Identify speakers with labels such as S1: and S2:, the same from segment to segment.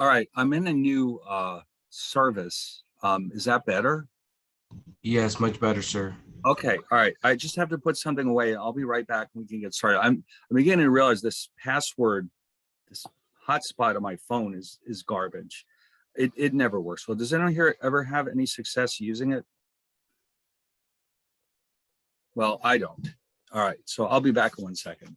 S1: All right, I'm in a new service. Is that better?
S2: Yes, much better, sir.
S1: Okay, all right. I just have to put something away. I'll be right back and we can get started. I'm beginning to realize this password, this hotspot on my phone is garbage. It never works. Well, does anyone here ever have any success using it? Well, I don't. All right, so I'll be back in 1 second.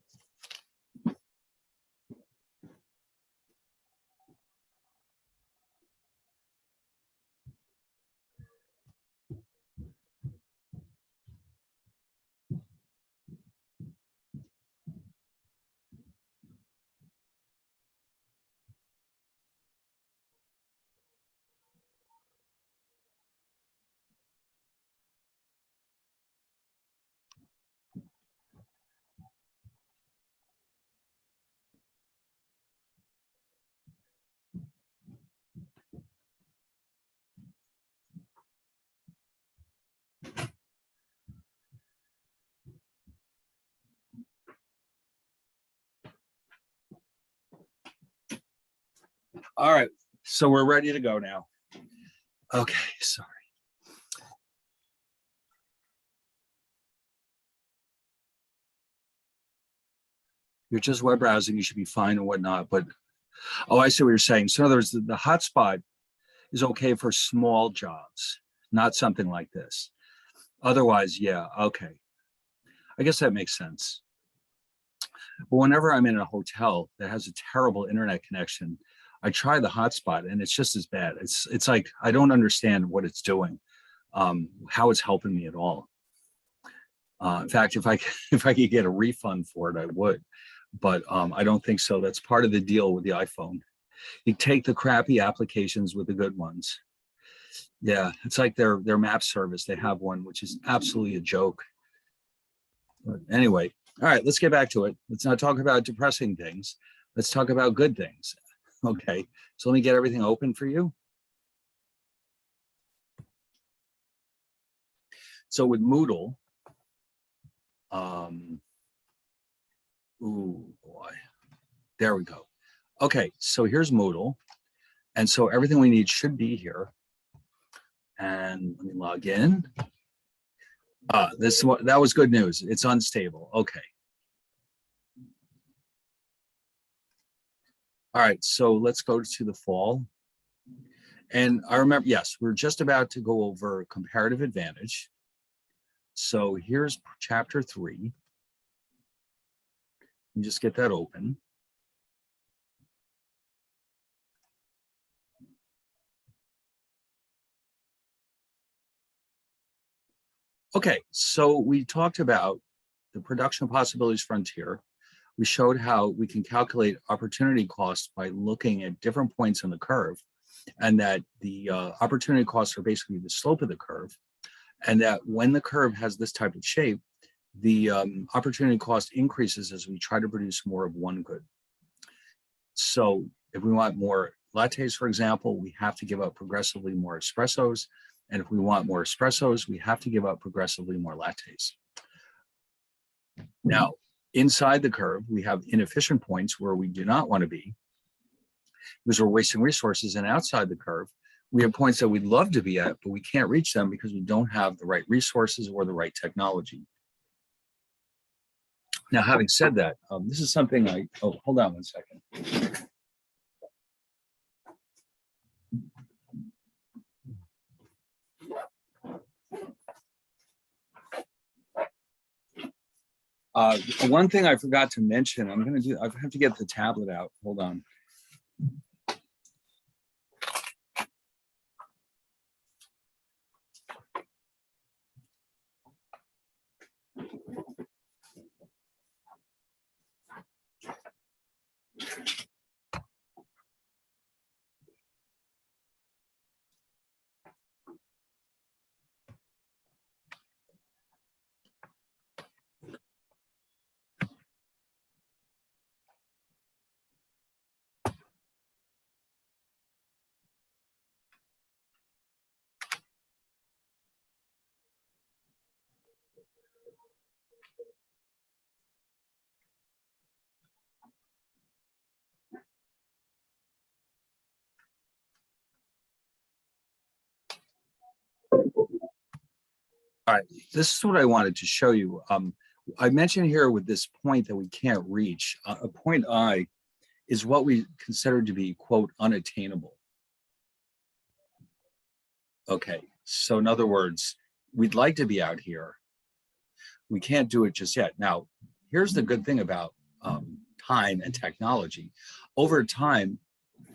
S1: All right, so we're ready to go now. Okay, sorry. You're just web browsing, you should be fine and whatnot, but oh, I see what you're saying. So in other words, the hotspot is okay for small jobs, not something like this. Otherwise, yeah, okay. I guess that makes sense. But whenever I'm in a hotel that has a terrible internet connection, I try the hotspot and it's just as bad. It's like I don't understand what it's doing, how it's helping me at all. In fact, if I if I could get a refund for it, I would. But I don't think so. That's part of the deal with the iPhone. You take the crappy applications with the good ones. Yeah, it's like their map service. They have one which is absolutely a joke. But anyway, all right, let's get back to it. Let's not talk about depressing things. Let's talk about good things. Okay, so let me get everything open for you. So with Moodle, ooh boy, there we go. Okay, so here's Moodle. And so everything we need should be here. And let me log in. That was good news. It's unstable. Okay. All right, so let's go to the fall. And I remember, yes, we're just about to go over comparative advantage. So here's chapter 3. You just get that open. Okay, so we talked about the production possibilities frontier. We showed how we can calculate opportunity costs by looking at different points on the curve, and that the opportunity costs are basically the slope of the curve, and that when the curve has this type of shape, the opportunity cost increases as we try to produce more of one good. So if we want more lattes, for example, we have to give up progressively more espressos. And if we want more espressos, we have to give up progressively more lattes. Now, inside the curve, we have inefficient points where we do not want to be because we're wasting resources. And outside the curve, we have points that we'd love to be at, but we can't reach them because we don't have the right resources or the right technology. Now, having said that, this is something hold on 1 second. One thing I forgot to mention, I have to get the tablet out. Hold on. All right, this is what I wanted to show you. I mentioned here with this point that we can't reach. A point I is what we consider to be, quote, unattainable. Okay, so in other words, we'd like to be out here. We can't do it just yet. Now, here's the good thing about time and technology. Over time,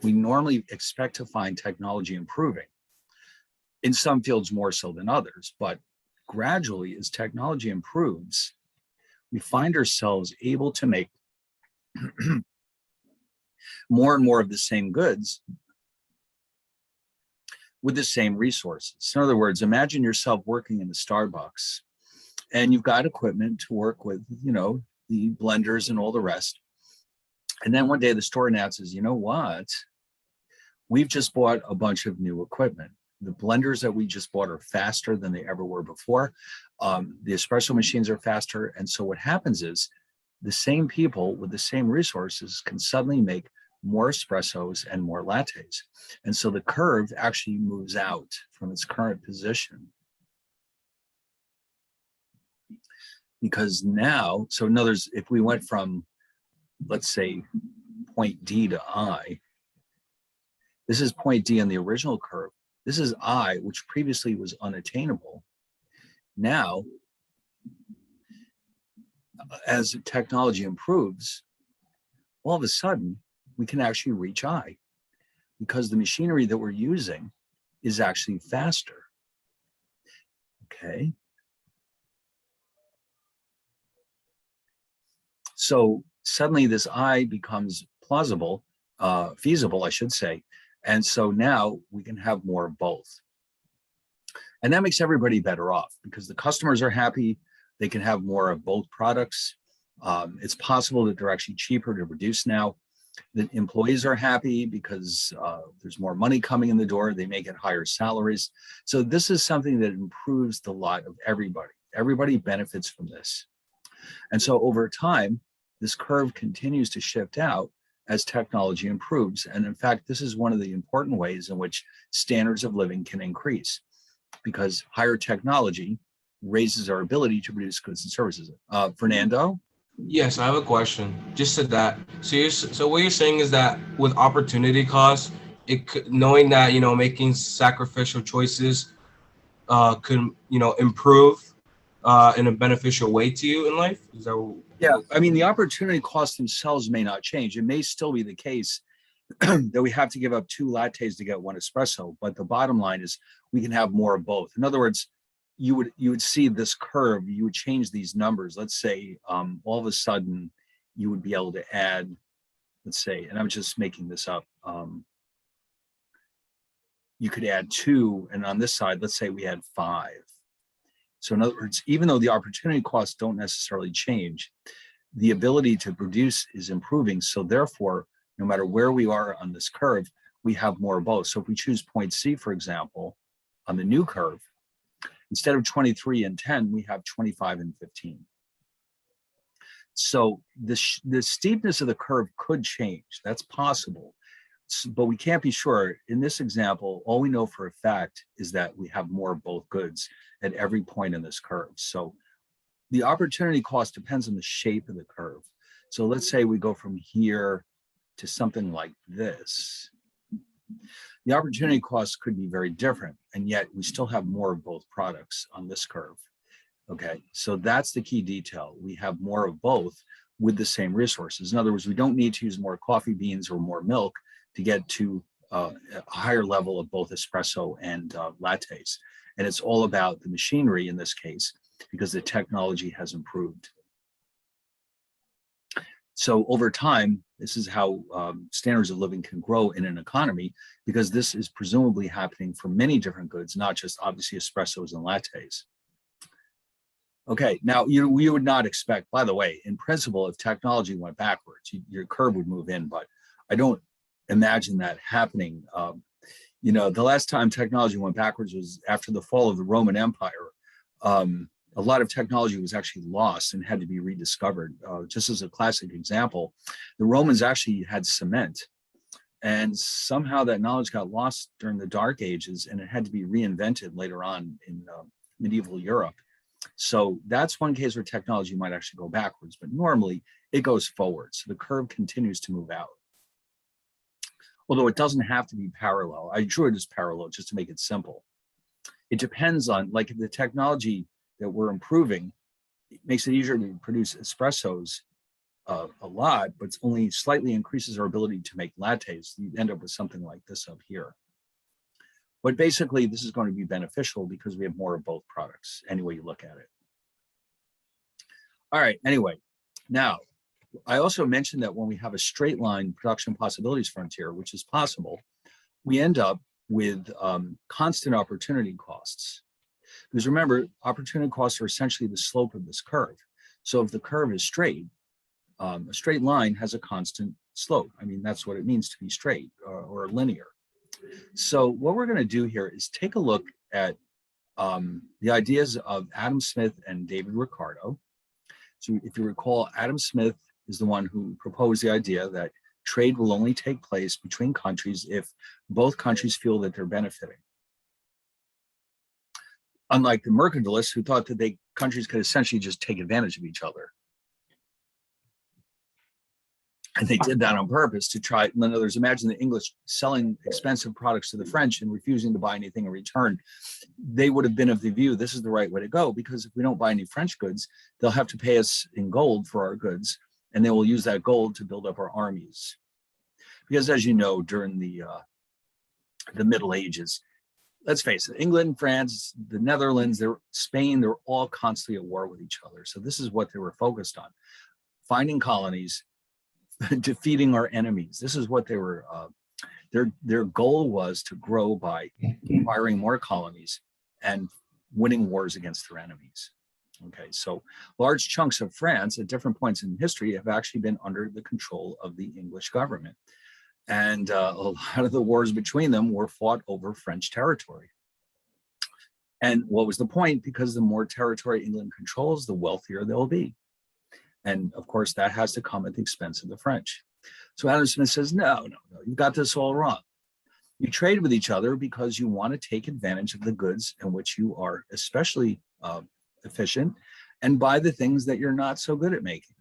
S1: we normally expect to find technology improving. In some fields more so than others, but gradually as technology improves, we find ourselves able to make more and more of the same goods with the same resources. In other words, imagine yourself working in a Starbucks and you've got equipment to work with, the blenders and all the rest. And then one day the store announces, you know what? We've just bought a bunch of new equipment. The blenders that we just bought are faster than they ever were before. The espresso machines are faster. And so what happens is the same people with the same resources can suddenly make more espressos and more lattes. And so the curve actually moves out from its current position. Because now, so in other words, if we went from, let's say, point D to I, this is point D on the original curve. This is I, which previously was unattainable. Now, as technology improves, all of a sudden, we can actually reach I because the machinery that we're using is actually faster. Okay. So suddenly this I becomes plausible, feasible, I should say. And so now we can have more of both. And that makes everybody better off because the customers are happy. They can have more of both products. It's possible that they're actually cheaper to produce now. The employees are happy because there's more money coming in the door. They may get higher salaries. So this is something that improves the lot of everybody. Everybody benefits from this. And so over time, this curve continues to shift out as technology improves. And in fact, this is one of the important ways in which standards of living can increase because higher technology raises our ability to produce goods and services. Fernando?
S2: Yes, I have a question. Just to that. So what you're saying is that with opportunity costs, knowing that making sacrificial choices could improve in a beneficial way to you in life. Is that?
S1: Yeah, I mean, the opportunity costs themselves may not change. It may still be the case that we have to give up 2 lattes to get 1 espresso, but the bottom line is we can have more of both. In other words, you would see this curve, you would change these numbers. Let's say all of a sudden you would be able to add, let's say, and I'm just making this up. You could add 2, and on this side, let's say we had 5. So in other words, even though the opportunity costs don't necessarily change, the ability to produce is improving. So therefore, no matter where we are on this curve, we have more of both. So if we choose point C, for example, on the new curve, instead of 23 and 10, we have 25 and 15. So the steepness of the curve could change. That's possible. But we can't be sure. In this example, all we know for a fact is that we have more of both goods at every point in this curve. So the opportunity cost depends on the shape of the curve. So let's say we go from here to something like this. The opportunity cost could be very different, and yet we still have more of both products on this curve. Okay, so that's the key detail. We have more of both with the same resources. In other words, we don't need to use more coffee beans or more milk to get to a higher level of both espresso and lattes. And it's all about the machinery in this case, because the technology has improved. So over time, this is how standards of living can grow in an economy, because this is presumably happening for many different goods, not just obviously espressos and lattes. Okay, now you would not expect, by the way, in principle, if technology went backwards, your curve would move in, but I don't imagine that happening. The last time technology went backwards was after the fall of the Roman Empire. A lot of technology was actually lost and had to be rediscovered. Just as a classic example, the Romans actually had cement, and somehow that knowledge got lost during the Dark Ages, and it had to be reinvented later on in medieval Europe. So that's one case where technology might actually go backwards, but normally it goes forward. So the curve continues to move out. Although it doesn't have to be parallel. I drew it as parallel just to make it simple. It depends on, like, the technology that we're improving, it makes it easier to produce espressos a lot, but it's only slightly increases our ability to make lattes. You end up with something like this up here. But basically, this is going to be beneficial because we have more of both products, any way you look at it. All right, anyway, now, I also mentioned that when we have a straight line production possibilities frontier, which is possible, we end up with constant opportunity costs. Because remember, opportunity costs are essentially the slope of this curve. So if the curve is straight, a straight line has a constant slope. I mean, that's what it means to be straight or linear. So what we're going to do here is take a look at the ideas of Adam Smith and David Ricardo. So if you recall, Adam Smith is the one who proposed the idea that trade will only take place between countries if both countries feel that they're benefiting. Unlike the mercantilists who thought that countries could essentially just take advantage of each other. And they did that on purpose to try, in other words, imagine the English selling expensive products to the French and refusing to buy anything in return. They would have been of the view, this is the right way to go, because if we don't buy any French goods, they'll have to pay us in gold for our goods, and they will use that gold to build up our armies. Because as you know, during the Middle Ages, let's face it, England, France, the Netherlands, Spain, they're all constantly at war with each other. So this is what they were focused on, finding colonies, defeating our enemies. This is what they were, their goal was to grow by acquiring more colonies and winning wars against their enemies. Okay, so large chunks of France at different points in history have actually been under the control of the English government. And a lot of the wars between them were fought over French territory. And what was the point? Because the more territory England controls, the wealthier they'll be. And of course, that has to come at the expense of the French. So Adam Smith says, no, you got this all wrong. You trade with each other because you want to take advantage of the goods in which you are especially efficient and buy the things that you're not so good at making.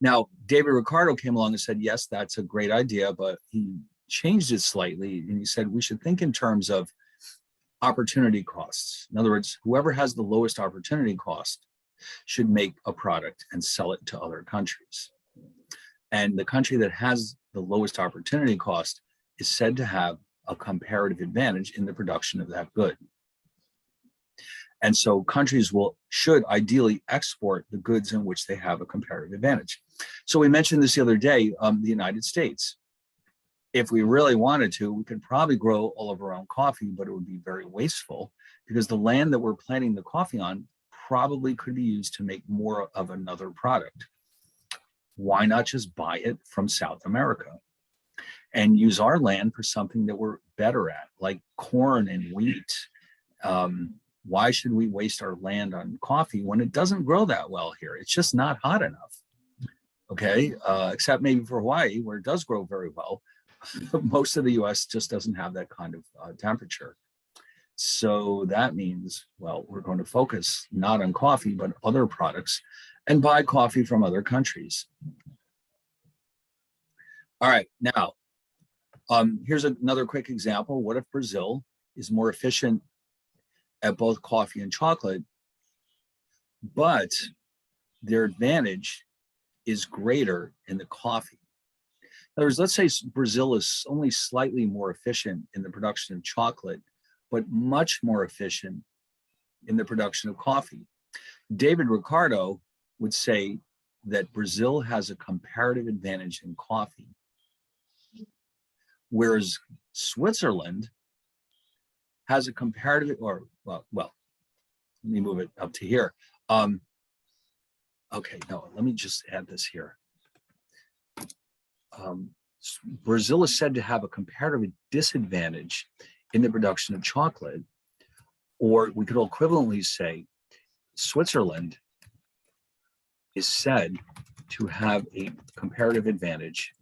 S1: Now, David Ricardo came along and said, yes, that's a great idea, but he changed it slightly. And he said, we should think in terms of opportunity costs. In other words, whoever has the lowest opportunity cost should make a product and sell it to other countries. And the country that has the lowest opportunity cost is said to have a comparative advantage in the production of that good. And so countries should ideally export the goods in which they have a comparative advantage. So we mentioned this the other day, the United States. If we really wanted to, we could probably grow all of our own coffee, but it would be very wasteful because the land that we're planting the coffee on probably could be used to make more of another product. Why not just buy it from South America and use our land for something that we're better at, like corn and wheat? Why should we waste our land on coffee when it doesn't grow that well here? It's just not hot enough, okay? Except maybe for Hawaii, where it does grow very well. Most of the US just doesn't have that kind of temperature. So that means, well, we're going to focus not on coffee, but other products and buy coffee from other countries. All right, now, here's another quick example. What if Brazil is more efficient at both coffee and chocolate, but their advantage is greater in the coffee? In other words, let's say Brazil is only slightly more efficient in the production of chocolate, but much more efficient in the production of coffee. David Ricardo would say that Brazil has a comparative advantage in coffee, whereas Switzerland has a comparative, well, let me move it up to here. Okay, no, let me just add this here. Brazil is said to have a comparative disadvantage in the production of chocolate, or we could equivalently say Switzerland is said to have a comparative advantage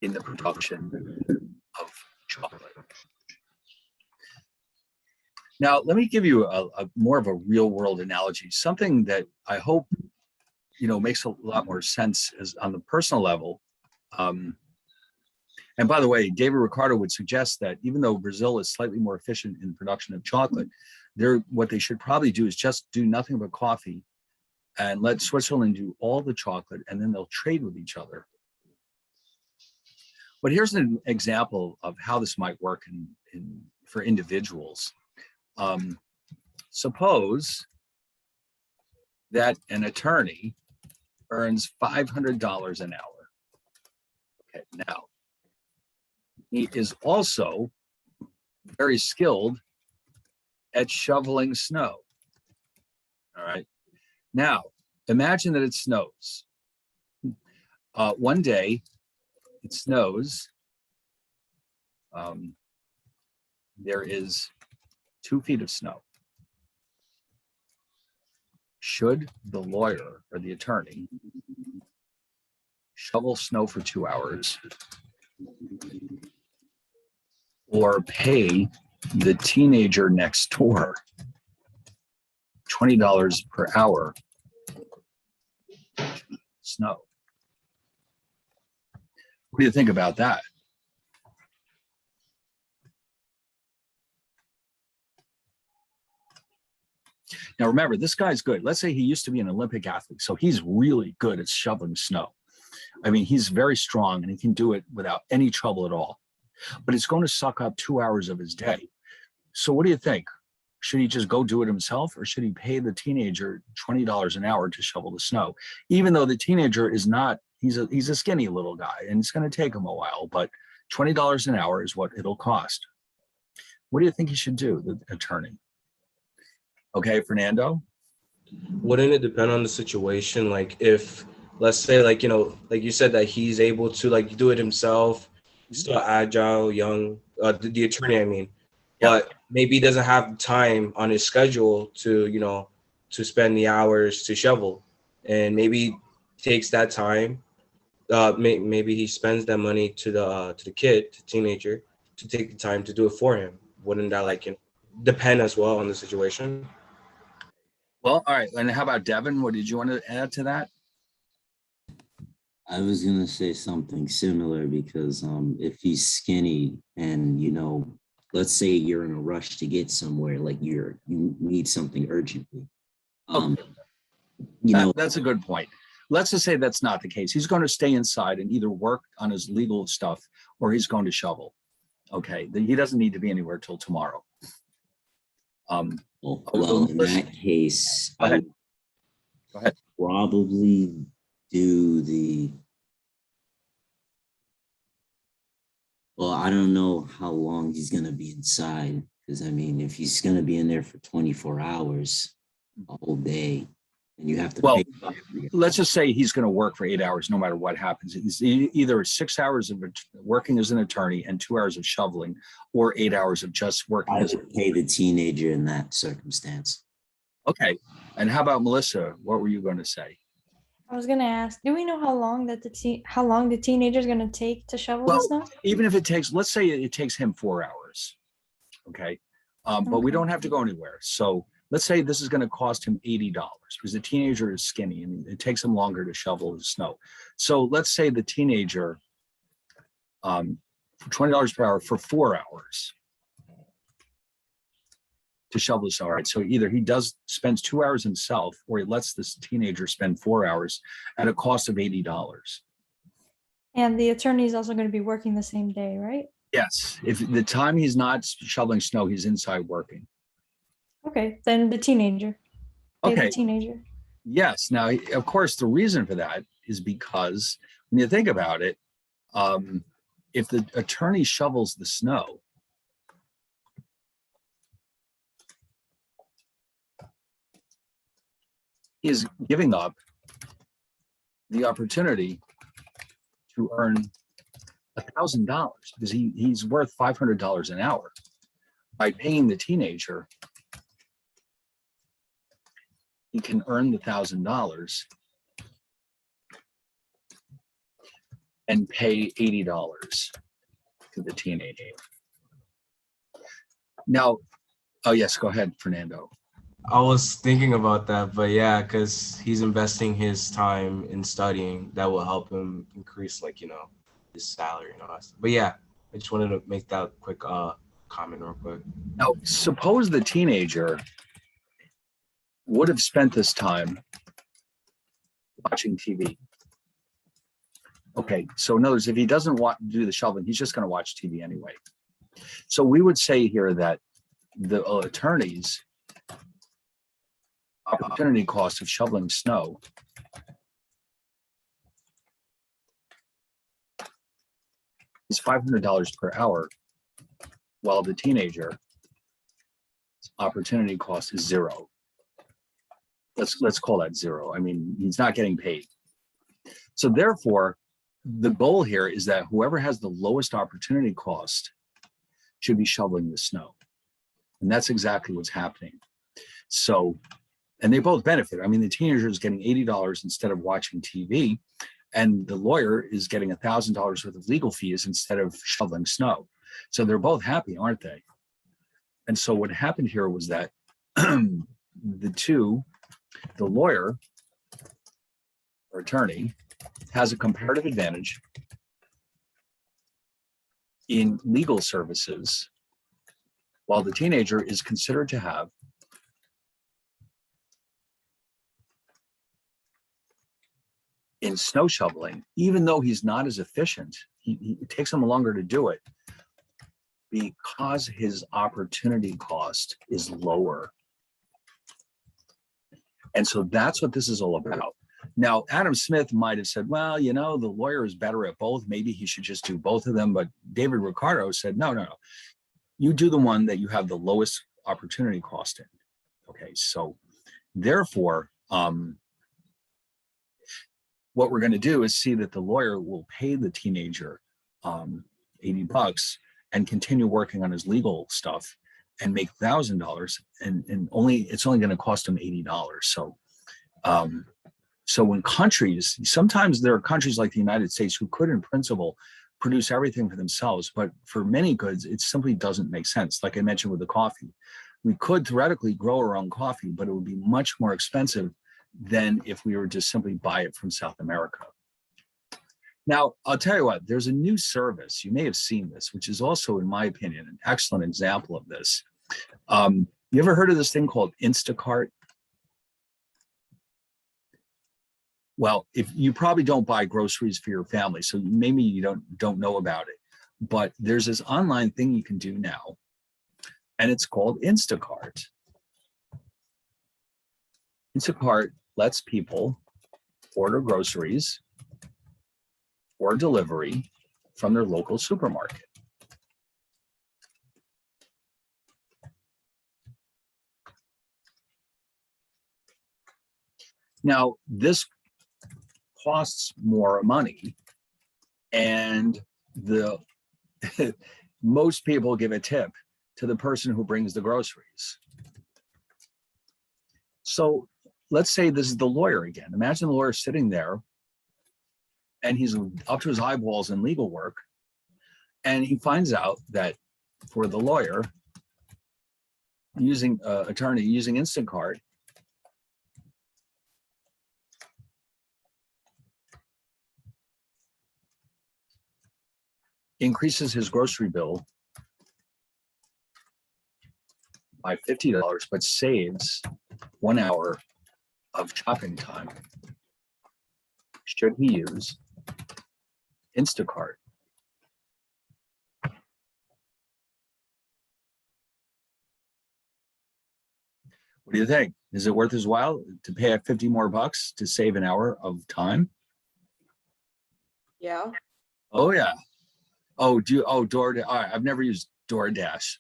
S1: in the production of chocolate. Now, let me give you a more of a real world analogy, something that I hope, makes a lot more sense as on the personal level. Um, and by the way, David Ricardo would suggest that even though Brazil is slightly more efficient in production of chocolate, what they should probably do is just do nothing but coffee and let Switzerland do all the chocolate, and then they'll trade with each other. But here's an example of how this might work for individuals. Suppose that an attorney earns $500 an hour. Okay, now he is also very skilled at shoveling snow. All right. Now, imagine that it snows. One day, it snows. There is 2 feet of snow. Should the lawyer or the attorney shovel snow for 2 hours or pay the teenager next door $20 per hour snow? What do you think about that? Now, remember, this guy's good. Let's say he used to be an Olympic athlete, so he's really good at shoveling snow. I mean, he's very strong and he can do it without any trouble at all. But it's going to suck up 2 hours of his day. So what do you think? Should he just go do it himself, or should he pay the teenager $20 an hour to shovel the snow? Even though the teenager is not, he's a skinny little guy and it's going to take him a while, but $20 an hour is what it'll cost. What do you think he should do, the attorney? Okay, Fernando?
S2: Wouldn't it depend on the situation? Like if, let's say, like, like you said, that he's able to like do it himself, he's still agile, young, the attorney, I mean, but maybe he doesn't have time on his schedule to spend the hours to shovel, and maybe takes that time. Maybe he spends that money to the kid, to teenager, to take the time to do it for him. Wouldn't that depend as well on the situation?
S1: Well, all right. And how about Devin? What did you want to add to that?
S3: I was gonna say something similar because if he's skinny and let's say you're in a rush to get somewhere, like you need something urgently.
S1: That's a good point. Let's just say that's not the case. He's going to stay inside and either work on his legal stuff or he's going to shovel. Okay, he doesn't need to be anywhere till tomorrow.
S3: Well, in that case,
S1: Go ahead.
S3: I would probably do I don't know how long he's going to be inside, because I mean, if he's going to be in there for 24 hours a whole day, and you have to pay.
S1: Let's just say he's going to work for 8 hours no matter what happens. It's either 6 hours of working as an attorney and 2 hours of shoveling, or 8 hours of just working.
S3: I would pay the teenager in that circumstance.
S1: Okay. And how about Melissa? What were you going to say?
S4: I was gonna ask, do we know how long the teenager is gonna take to shovel the snow?
S1: Even if it takes, let's say it takes him 4 hours. Okay. But we don't have to go anywhere. So let's say this is going to cost him $80 because the teenager is skinny and it takes him longer to shovel the snow. So let's say the teenager for $20 per hour for 4 hours to shovel the snow. All right. So either he spends 2 hours himself, or he lets this teenager spend 4 hours at a cost of $80.
S4: And the attorney is also going to be working the same day, right?
S1: Yes. If the time he's not shoveling snow, he's inside working.
S4: Okay, then the teenager. Pay
S1: Okay.
S4: the teenager.
S1: Yes. Now, of course, the reason for that is because when you think about it, if the attorney shovels the snow, he is giving up the opportunity to earn $1,000 because he's worth $500 an hour. By paying the teenager, he can earn the $1,000 and pay $80 to the teenager. Now, Oh, yes, go ahead, Fernando.
S2: I was thinking about that, but yeah, because he's investing his time in studying, that will help him increase, like, his salary and all that stuff. But yeah, I just wanted to make that quick comment real quick.
S1: Now, suppose the teenager would have spent this time watching TV. Okay, so in other words, if he doesn't want to do the shoveling, he's just going to watch TV anyway. So we would say here that the attorney's opportunity cost of shoveling snow is $500 per hour, while the teenager opportunity cost is zero. Let's call that zero. I mean, he's not getting paid. So therefore, the goal here is that whoever has the lowest opportunity cost should be shoveling the snow. And that's exactly what's happening. So, and they both benefit. I mean, the teenager is getting $80 instead of watching TV, and the lawyer is getting $1,000 worth of legal fees instead of shoveling snow. So they're both happy, aren't they? And so what happened here was that the lawyer or attorney has a comparative advantage in legal services, while the teenager is considered to have in snow shoveling, even though he's not as efficient, it takes him longer to do it because his opportunity cost is lower. And so that's what this is all about. Now, Adam Smith might have said, well, the lawyer is better at both. Maybe he should just do both of them. But David Ricardo said, no. You do the one that you have the lowest opportunity cost in. Okay, so therefore, what we're going to do is see that the lawyer will pay the teenager $80 and continue working on his legal stuff and make $1,000, and it's only going to cost him $80. So when countries, sometimes there are countries like the United States who could, in principle, produce everything for themselves, but for many goods, it simply doesn't make sense. Like I mentioned with the coffee, we could theoretically grow our own coffee, but it would be much more expensive than if we were just simply buy it from South America. Now, I'll tell you what, there's a new service, you may have seen this, which is also, in my opinion, an excellent example of this. You ever heard of this thing called Instacart? Well, if you probably don't buy groceries for your family, so maybe you don't know about it, but there's this online thing you can do now, and it's called Instacart. Instacart lets people order groceries or delivery from their local supermarket. Now, this costs more money, and most people give a tip to the person who brings the groceries. So let's say this is the lawyer again. Imagine the lawyer sitting there and he's up to his eyeballs in legal work, and he finds out that for the lawyer attorney using Instacart, increases his grocery bill by $50, but saves 1 hour of shopping time. Should he use Instacart? What do you think? Is it worth his while to pay 50 more bucks to save an hour of time?
S5: Yeah.
S1: Oh yeah. DoorDash. All right, I've never used DoorDash.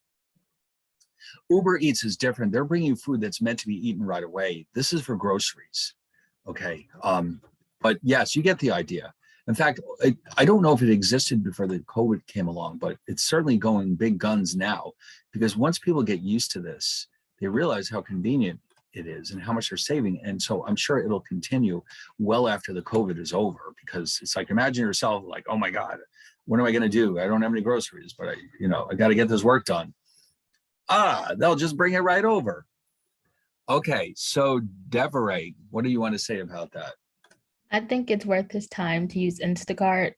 S1: Uber Eats is different. They're bringing food that's meant to be eaten right away. This is for groceries. Okay. But yes, you get the idea. In fact, I don't know if it existed before the COVID came along, but it's certainly going big guns now, because once people get used to this, they realize how convenient it is and how much they're saving. And so I'm sure it'll continue well after the COVID is over, because it's like, imagine yourself like, oh my God, what am I going to do? I don't have any groceries, but I got to get this work done. They'll just bring it right over. Okay, so Deveray, what do you want to say about that?
S5: I think it's worth his time to use Instacart.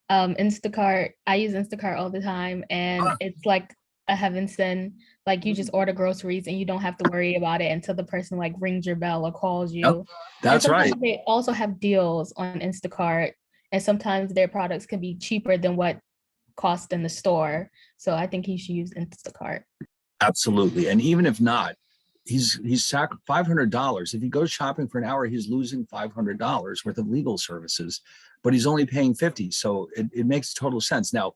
S5: Instacart, I use Instacart all the time, and
S1: Ah.
S5: it's like a heaven send. Like you just order groceries and you don't have to worry about it until the person like rings your bell or calls you.
S1: Yep,
S5: And
S1: that's right.
S5: sometimes they also have deals on Instacart, and sometimes their products can be cheaper than what cost in the store. So I think he should use Instacart.
S1: Absolutely. And even if not, he's $500. If he goes shopping for an hour, he's losing $500 worth of legal services, but he's only paying 50. So it makes total sense. Now,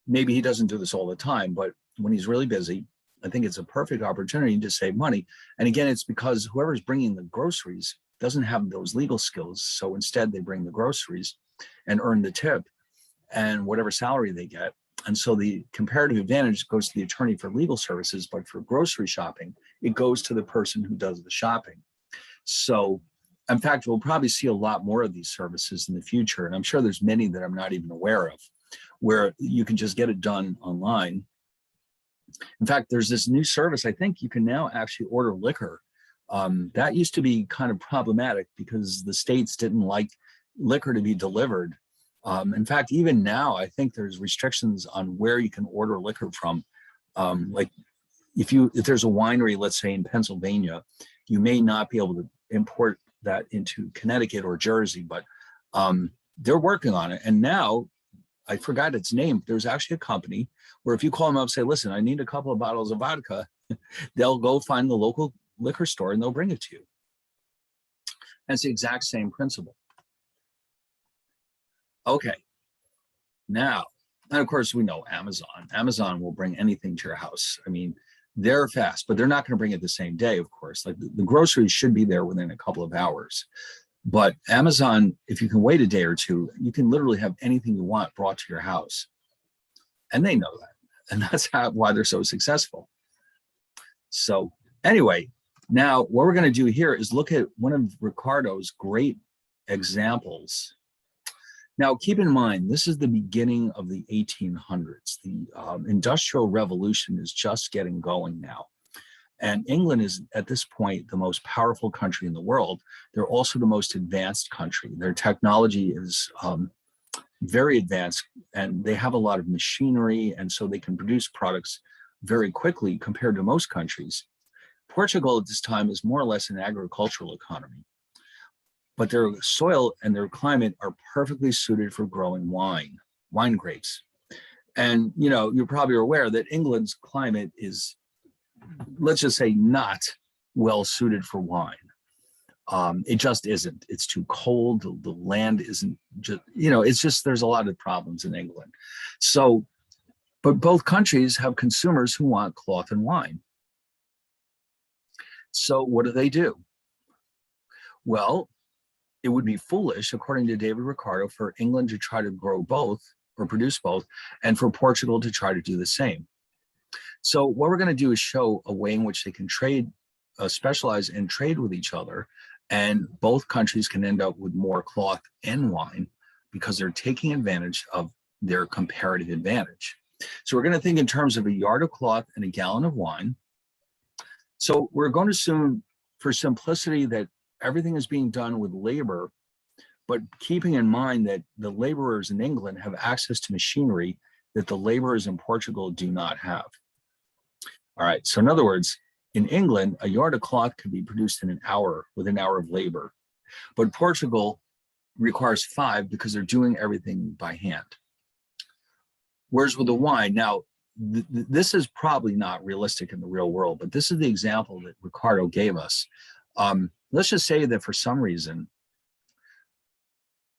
S1: maybe he doesn't do this all the time, but when he's really busy, I think it's a perfect opportunity to save money. And again, it's because whoever's bringing the groceries doesn't have those legal skills. So instead they bring the groceries and earn the tip and whatever salary they get. And so the comparative advantage goes to the attorney for legal services, but for grocery shopping, it goes to the person who does the shopping. So in fact, we'll probably see a lot more of these services in the future. And I'm sure there's many that I'm not even aware of, where you can just get it done online. In fact, there's this new service. I think you can now actually order liquor. That used to be kind of problematic because the states didn't like liquor to be delivered. In fact, even now, I think there's restrictions on where you can order liquor from. Like if there's a winery, let's say in Pennsylvania, you may not be able to import that into Connecticut or Jersey, but they're working on it. And now, I forgot its name. There's actually a company where if you call them up, say, listen, I need a couple of bottles of vodka, they'll go find the local liquor store and they'll bring it to you. That's the exact same principle. Okay, now, and of course we know Amazon. Amazon will bring anything to your house. I mean, they're fast, but they're not going to bring it the same day, of course. Like the groceries should be there within a couple of hours. But Amazon, if you can wait a day or two, you can literally have anything you want brought to your house. And they know that. And that's why they're so successful. So anyway, now what we're going to do here is look at one of Ricardo's great examples. Now, keep in mind, this is the beginning of the 1800s. The Industrial Revolution is just getting going now. And England is, at this point, the most powerful country in the world. They're also the most advanced country. Their technology is very advanced, and they have a lot of machinery, and so they can produce products very quickly compared to most countries. Portugal at this time is more or less an agricultural economy, but their soil and their climate are perfectly suited for growing wine grapes. And you probably are aware that England's climate is, let's just say, not well suited for wine. It just isn't. It's too cold. The land isn't just, it's just, there's a lot of problems in England. So, but both countries have consumers who want cloth and wine. So what do? Well, it would be foolish, according to David Ricardo, for England to try to grow both or produce both, and for Portugal to try to do the same. So what we're going to do is show a way in which they can specialize and trade with each other, and both countries can end up with more cloth and wine because they're taking advantage of their comparative advantage. So we're going to think in terms of a yard of cloth and a gallon of wine. So we're going to assume, for simplicity, that everything is being done with labor, but keeping in mind that the laborers in England have access to machinery that the laborers in Portugal do not have. All right, so in other words, in England, a yard of cloth could be produced in an hour with an hour of labor, but Portugal requires 5 because they're doing everything by hand. Whereas with the wine, now, this is probably not realistic in the real world, but this is the example that Ricardo gave us. Let's just say that for some reason,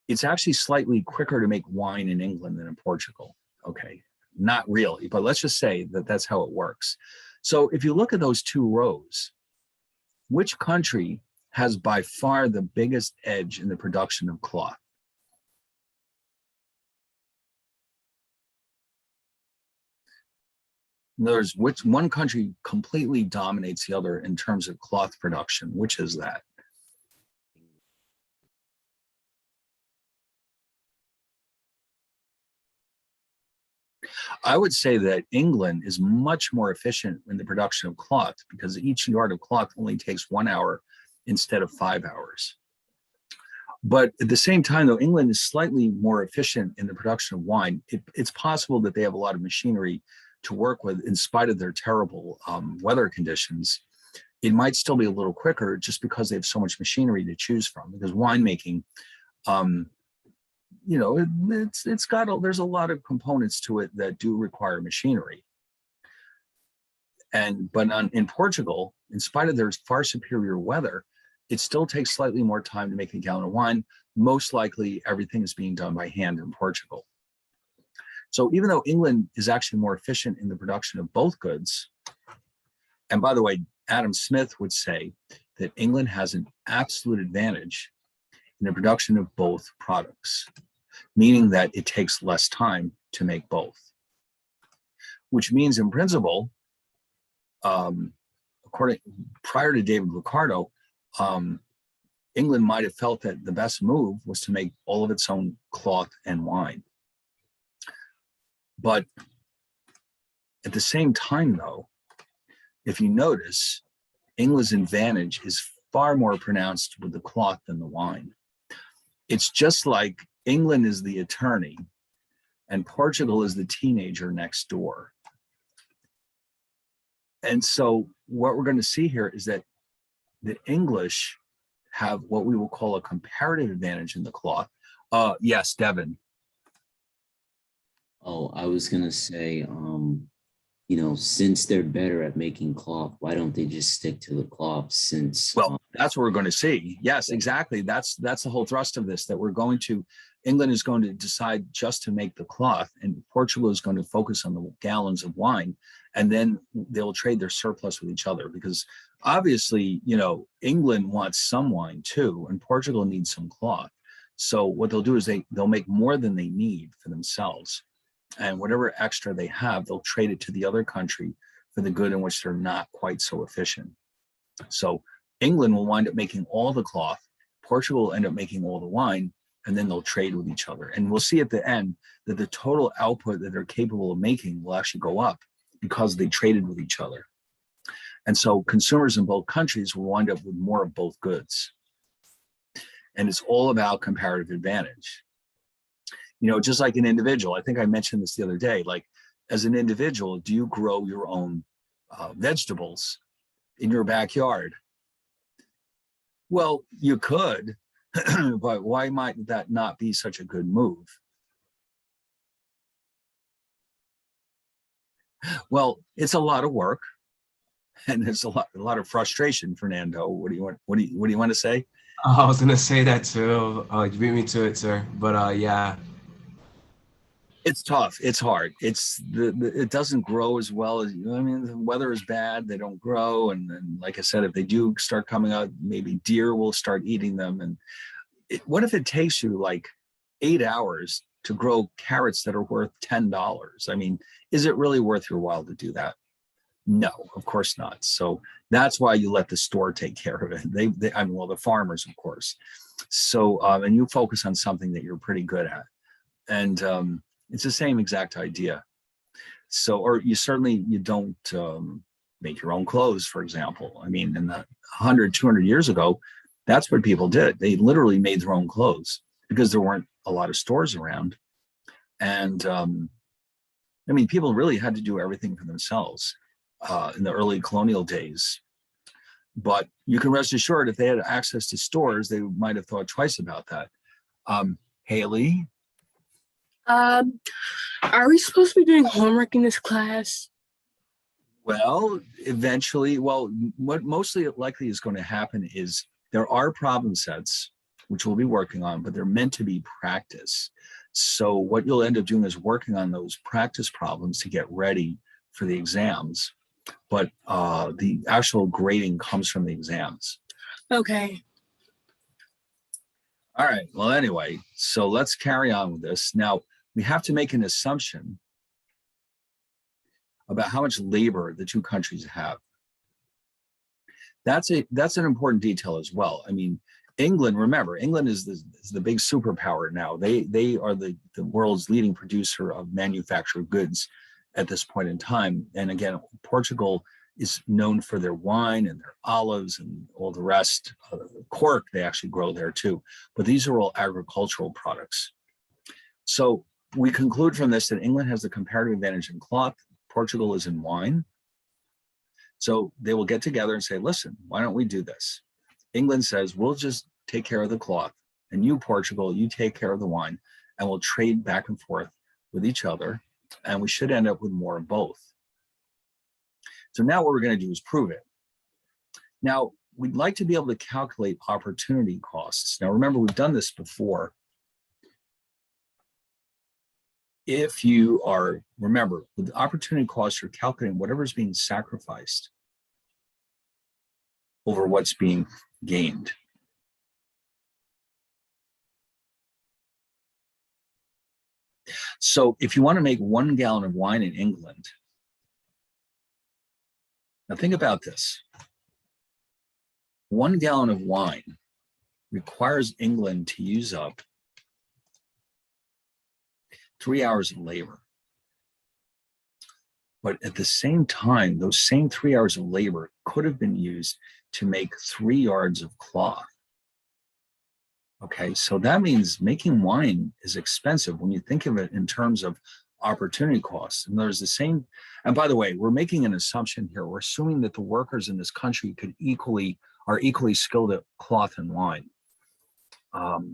S1: it's actually slightly quicker to make wine in England than in Portugal. Okay, not really, but let's just say that that's how it works. So if you look at those 2 rows, which country has by far the biggest edge in the production of cloth? In other words, which one country completely dominates the other in terms of cloth production? Which is that? I would say that England is much more efficient in the production of cloth because each yard of cloth only takes 1 hour instead of 5 hours. But at the same time, though, England is slightly more efficient in the production of wine. It's possible that they have a lot of machinery to work with in spite of their terrible weather conditions. It might still be a little quicker just because they have so much machinery to choose from, because winemaking, you know, it's got there's a lot of components to it that do require machinery. But in Portugal, in spite of their far superior weather, it still takes slightly more time to make a gallon of wine. Most likely everything is being done by hand in Portugal. So even though England is actually more efficient in the production of both goods, and by the way, Adam Smith would say that England has an absolute advantage in the production of both products, meaning that it takes less time to make both, which means in principle, prior to David Ricardo, England might have felt that the best move was to make all of its own cloth and wine. But at the same time, though, if you notice, England's advantage is far more pronounced with the cloth than the wine. It's just like England is the attorney and Portugal is the teenager next door. And so what we're going to see here is that the English have what we will call a comparative advantage in the cloth. Yes, Devin.
S3: Oh, I was gonna say, you know, since they're better at making cloth, why don't they just stick to the cloth since?
S1: Well, that's what we're going to see. Yes, exactly. That's the whole thrust of this, that England is going to decide just to make the cloth, and Portugal is going to focus on the gallons of wine, and then they'll trade their surplus with each other, because obviously, you know, England wants some wine too, and Portugal needs some cloth. So what they'll do is they'll make more than they need for themselves. And whatever extra they have, they'll trade it to the other country for the good in which they're not quite so efficient. So England will wind up making all the cloth, Portugal will end up making all the wine, and then they'll trade with each other. And we'll see at the end that the total output that they're capable of making will actually go up because they traded with each other. And so consumers in both countries will wind up with more of both goods. And it's all about comparative advantage. You know, just like an individual, I think I mentioned this the other day, like as an individual, do you grow your own vegetables in your backyard? Well, you could, but why might that not be such a good move? Well, it's a lot of work and it's a lot of frustration, Fernando. What do you want to say?
S2: I was gonna say that too. You beat me to it, sir. But yeah.
S1: It's tough. It's hard. It doesn't grow as well as, you know, I mean, the weather is bad. They don't grow. And then, like I said, if they do start coming out, maybe deer will start eating them. And what if it takes you like 8 hours to grow carrots that are worth $10? I mean, is it really worth your while to do that? No, of course not. So that's why you let the store take care of it. I mean, well, the farmers, of course. So, and you focus on something that you're pretty good at. And, it's the same exact idea. So, or you don't make your own clothes, for example. I mean, in the 100, 200 years ago, that's what people did. They literally made their own clothes because there weren't a lot of stores around. And I mean, people really had to do everything for themselves in the early colonial days. But you can rest assured, if they had access to stores, they might have thought twice about that. Haley?
S6: Are we supposed to be doing homework in this class?
S1: Well, eventually, what mostly likely is going to happen is there are problem sets, which we'll be working on, but they're meant to be practice. So what you'll end up doing is working on those practice problems to get ready for the exams. But the actual grading comes from the exams.
S6: Okay.
S1: All right. Well, anyway, so let's carry on with this. Now, we have to make an assumption about how much labor the two countries have. That's an important detail as well. I mean, England, remember, England is the big superpower now. They are the world's leading producer of manufactured goods at this point in time. And again, Portugal is known for their wine and their olives and all the rest. Cork, they actually grow there too. But these are all agricultural products. So we conclude from this that England has the comparative advantage in cloth, Portugal is in wine. So they will get together and say, listen, why don't we do this? England says, we'll just take care of the cloth, and you, Portugal, you take care of the wine, and we'll trade back and forth with each other, and we should end up with more of both. So now what we're going to do is prove it. Now, we'd like to be able to calculate opportunity costs. Now, remember, we've done this before. If you are, remember, with opportunity costs, you're calculating whatever's being sacrificed over what's being gained. So if you want to make 1 gallon of wine in England, now think about this. 1 gallon of wine requires England to use up 3 hours of labor. But at the same time, those same 3 hours of labor could have been used to make 3 yards of cloth. Okay, so that means making wine is expensive when you think of it in terms of opportunity costs. And there's the same, and by the way, we're making an assumption here. We're assuming that the workers in this country are equally skilled at cloth and wine.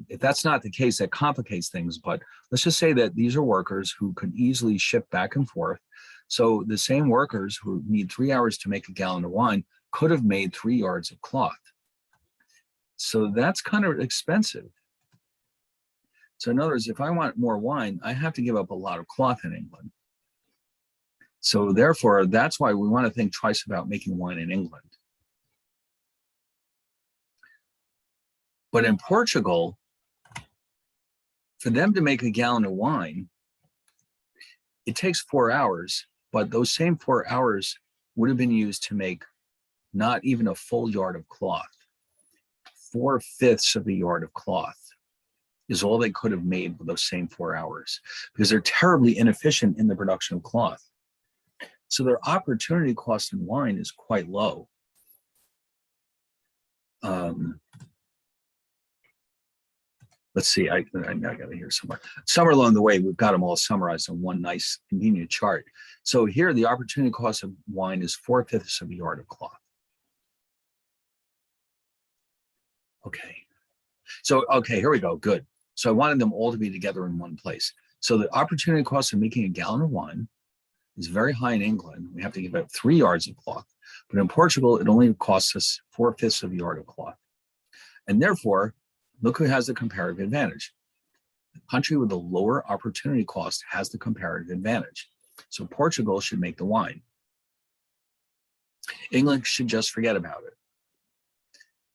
S1: If that's not the case, that complicates things, but let's just say that these are workers who could easily ship back and forth. So the same workers who need 3 hours to make a gallon of wine could have made 3 yards of cloth. So that's kind of expensive. So in other words, if I want more wine, I have to give up a lot of cloth in England. So therefore, that's why we want to think twice about making wine in England. But in Portugal, for them to make a gallon of wine, it takes 4 hours, but those same 4 hours would have been used to make not even a full yard of cloth. 4/5 of a yard of cloth is all they could have made with those same 4 hours, because they're terribly inefficient in the production of cloth. So their opportunity cost in wine is quite low. Let's see, I got it here somewhere. Somewhere along the way, we've got them all summarized on one nice convenient chart. So here, the opportunity cost of wine is 4/5 of a yard of cloth. Okay. So, okay, here we go, good. So I wanted them all to be together in one place. So the opportunity cost of making a gallon of wine is very high in England. We have to give up 3 yards of cloth. But in Portugal, it only costs us 4/5 of a yard of cloth. And therefore, look who has the comparative advantage. The country with the lower opportunity cost has the comparative advantage. So Portugal should make the wine. England should just forget about it.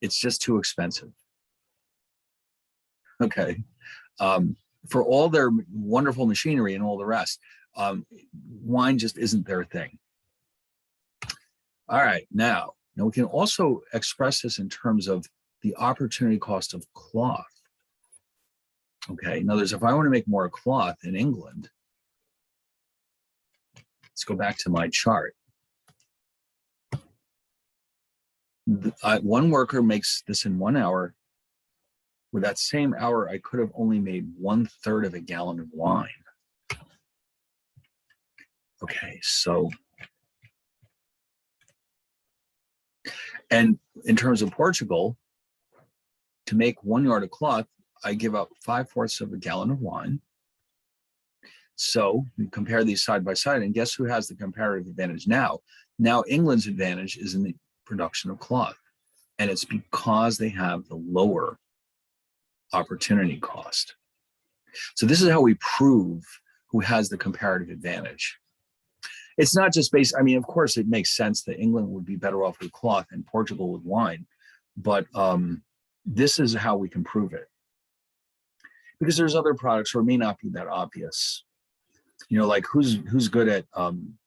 S1: It's just too expensive. Okay. For all their wonderful machinery and all the rest, wine just isn't their thing. All right, now we can also express this in terms of the opportunity cost of cloth. Okay, in other words, if I want to make more cloth in England, let's go back to my chart. One worker makes this in 1 hour. With that same hour, I could have only made 1/3 of a gallon of wine. Okay, so, and in terms of Portugal, to make 1 yard of cloth, I give up 5/4 of a gallon of wine. So we compare these side by side, and guess who has the comparative advantage now? Now England's advantage is in the production of cloth, and it's because they have the lower opportunity cost. So this is how we prove who has the comparative advantage. It's not just based, I mean, of course, it makes sense that England would be better off with cloth and Portugal with wine, but this is how we can prove it. Because there's other products where it may not be that obvious. You know, like who's good at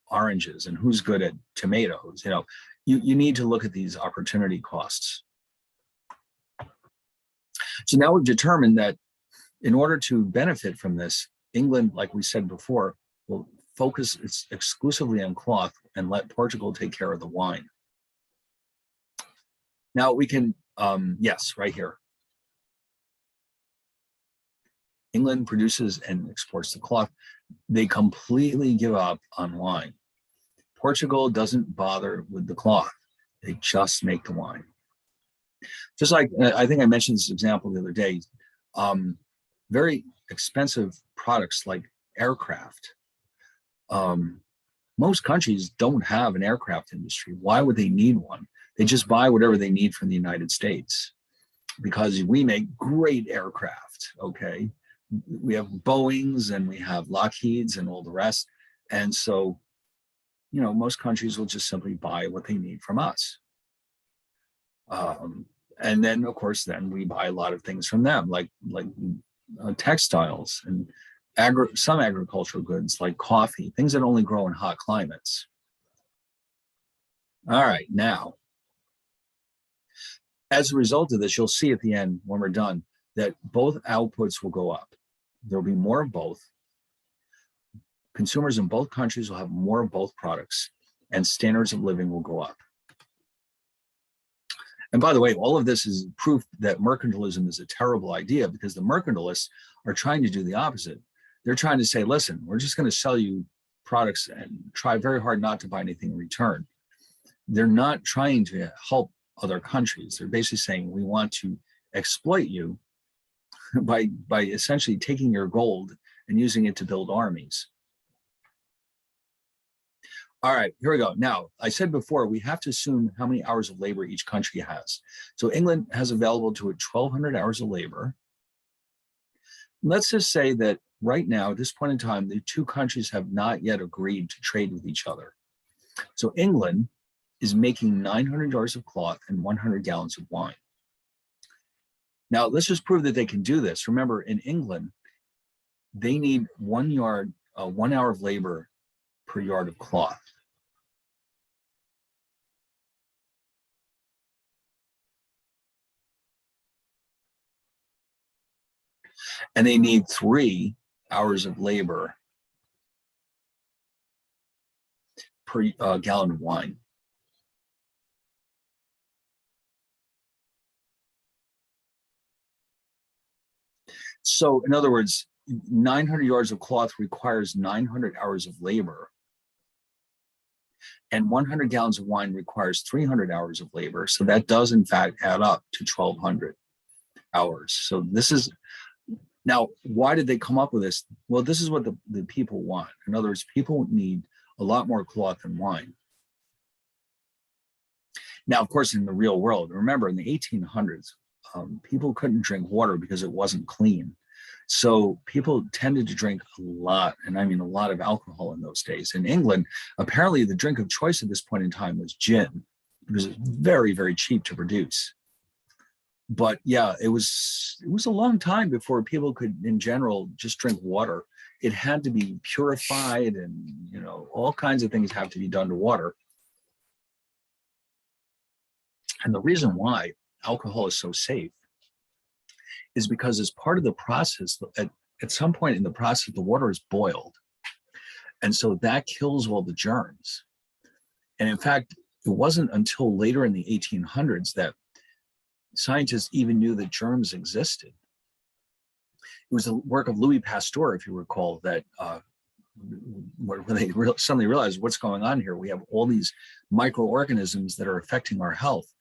S1: oranges and who's good at tomatoes. You know, you need to look at these opportunity costs. So now we've determined that in order to benefit from this, England, like we said before, will focus exclusively on cloth and let Portugal take care of the wine. Now we can, yes, right here. England produces and exports the cloth. They completely give up on wine. Portugal doesn't bother with the cloth. They just make the wine. Just like, I think I mentioned this example the other day, very expensive products like aircraft. Most countries don't have an aircraft industry. Why would they need one? They just buy whatever they need from the United States because we make great aircraft, okay? We have Boeings and we have Lockheeds and all the rest. And so, you know, most countries will just simply buy what they need from us. And then, of course, then we buy a lot of things from them, like textiles and some agricultural goods like coffee, things that only grow in hot climates. All right, now, as a result of this, you'll see at the end when we're done that both outputs will go up. There'll be more of both. Consumers in both countries will have more of both products, and standards of living will go up. And by the way, all of this is proof that mercantilism is a terrible idea because the mercantilists are trying to do the opposite. They're trying to say, listen, we're just going to sell you products and try very hard not to buy anything in return. They're not trying to help other countries. They're basically saying, we want to exploit you by essentially taking your gold and using it to build armies. All right, here we go. Now, I said before, we have to assume how many hours of labor each country has. So England has available to it 1,200 hours of labor. Let's just say that right now, at this point in time, the two countries have not yet agreed to trade with each other. So England is making 900 yards of cloth and 100 gallons of wine. Now, let's just prove that they can do this. Remember, in England, they need 1 hour of labor per yard of cloth. And they need 3 hours of labor per gallon of wine. So in other words, 900 yards of cloth requires 900 hours of labor. And 100 gallons of wine requires 300 hours of labor. So that does in fact add up to 1,200 hours. So this is, now, why did they come up with this? Well, this is what the people want. In other words, people need a lot more cloth than wine. Now, of course, in the real world, remember in the 1800s, people couldn't drink water because it wasn't clean. So people tended to drink a lot, and I mean a lot of alcohol in those days. In England, apparently the drink of choice at this point in time was gin because it was very, very cheap to produce. But yeah, it was a long time before people could, in general, just drink water. It had to be purified, and you know, all kinds of things have to be done to water. And the reason why alcohol is so safe is because as part of the process, at some point in the process, the water is boiled. And so that kills all the germs. And in fact, it wasn't until later in the 1800s that scientists even knew that germs existed. It was the work of Louis Pasteur, if you recall, that when they suddenly realized what's going on here. We have all these microorganisms that are affecting our health.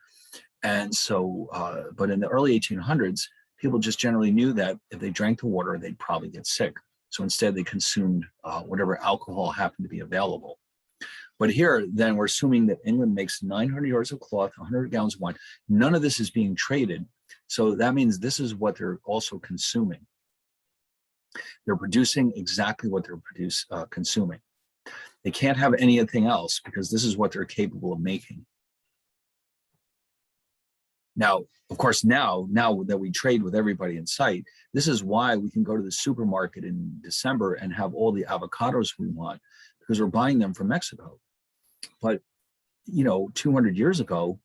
S1: And so, but in the early 1800s, people just generally knew that if they drank the water, they'd probably get sick. So instead they consumed whatever alcohol happened to be available. But here, then we're assuming that England makes 900 yards of cloth, 100 gallons of wine. None of this is being traded. So that means this is what they're also consuming. They're producing exactly what they're consuming. They can't have anything else because this is what they're capable of making. Now, of course, now that we trade with everybody in sight, this is why we can go to the supermarket in December and have all the avocados we want because we're buying them from Mexico. But, you know, 200 years ago,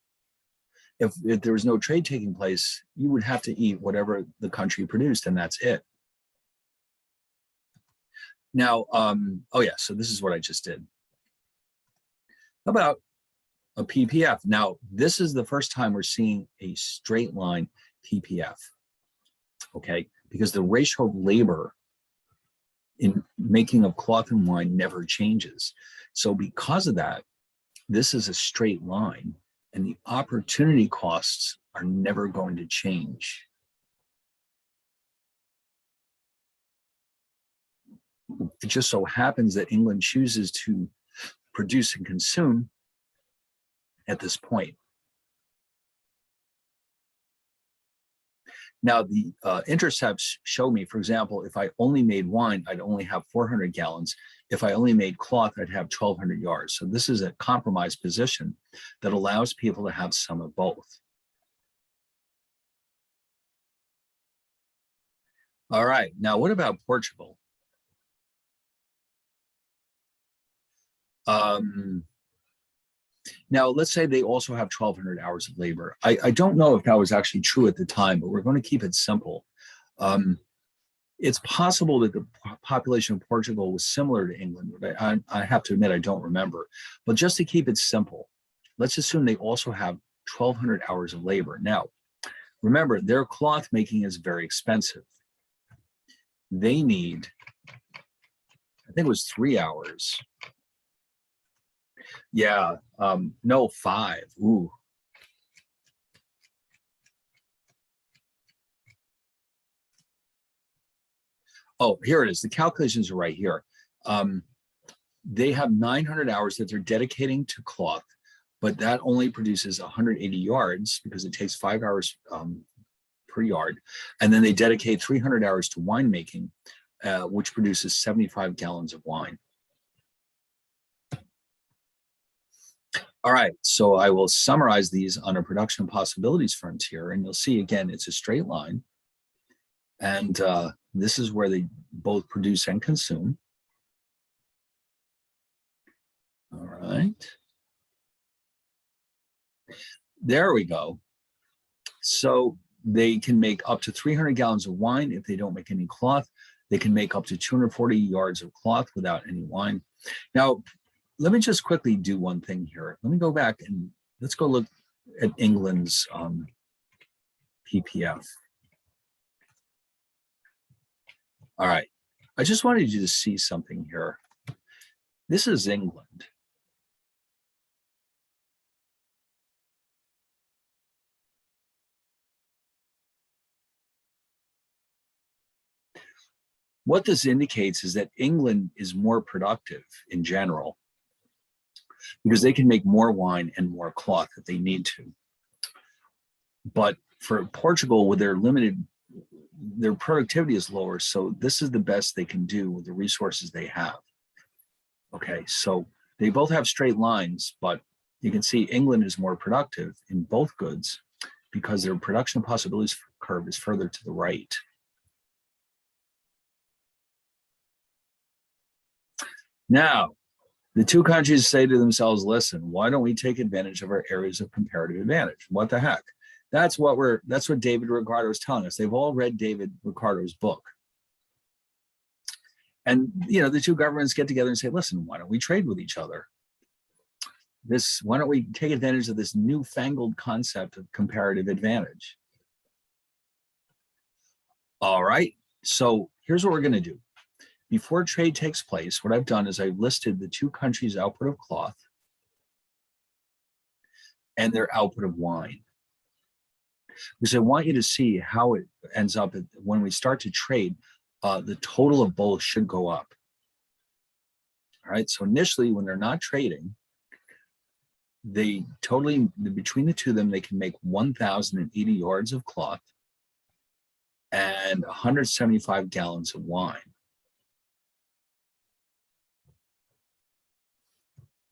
S1: if there was no trade taking place, you would have to eat whatever the country produced, and that's it. Now, oh yeah, so this is what I just did. How about a PPF? Now, this is the first time we're seeing a straight line PPF, okay? Because the ratio of labor in making of cloth and wine never changes. So because of that, this is a straight line, and the opportunity costs are never going to change. It just so happens that England chooses to produce and consume at this point. Now, the intercepts show me, for example, if I only made wine, I'd only have 400 gallons. If I only made cloth, I'd have 1,200 yards. So this is a compromised position that allows people to have some of both. All right, now what about Portugal? Now, let's say they also have 1,200 hours of labor. I don't know if that was actually true at the time, but we're going to keep it simple. It's possible that the population of Portugal was similar to England, but I have to admit I don't remember. But just to keep it simple, let's assume they also have 1,200 hours of labor. Now, remember, their cloth making is very expensive. They need, I think it was 3 hours. Yeah, no, 5. Ooh. Oh, here it is. The calculations are right here. They have 900 hours that they're dedicating to cloth, but that only produces 180 yards because it takes 5 hours per yard. And then they dedicate 300 hours to winemaking, which produces 75 gallons of wine. All right, so I will summarize these on a production possibilities frontier, and you'll see again, it's a straight line. And this is where they both produce and consume. All right. There we go. So they can make up to 300 gallons of wine if they don't make any cloth. They can make up to 240 yards of cloth without any wine. Now, let me just quickly do one thing here. Let me go back and let's go look at England's PPF. All right, I just wanted you to see something here. This is England. What this indicates is that England is more productive in general because they can make more wine and more cloth if they need to. But for Portugal, with their limited, their productivity is lower. So this is the best they can do with the resources they have. Okay, so they both have straight lines, but you can see England is more productive in both goods because their production possibilities curve is further to the right. Now, the two countries say to themselves, listen, why don't we take advantage of our areas of comparative advantage? What the heck? That's what David Ricardo is telling us. They've all read David Ricardo's book. And the two governments get together and say, listen, why don't we trade with each other? Why don't we take advantage of this newfangled concept of comparative advantage? All right, so here's what we're going to do. Before trade takes place, what I've done is I've listed the two countries' output of cloth and their output of wine. Because I want you to see how it ends up when we start to trade, the total of both should go up. All right, so initially when they're not trading, between the two of them, they can make 1,080 yards of cloth and 175 gallons of wine.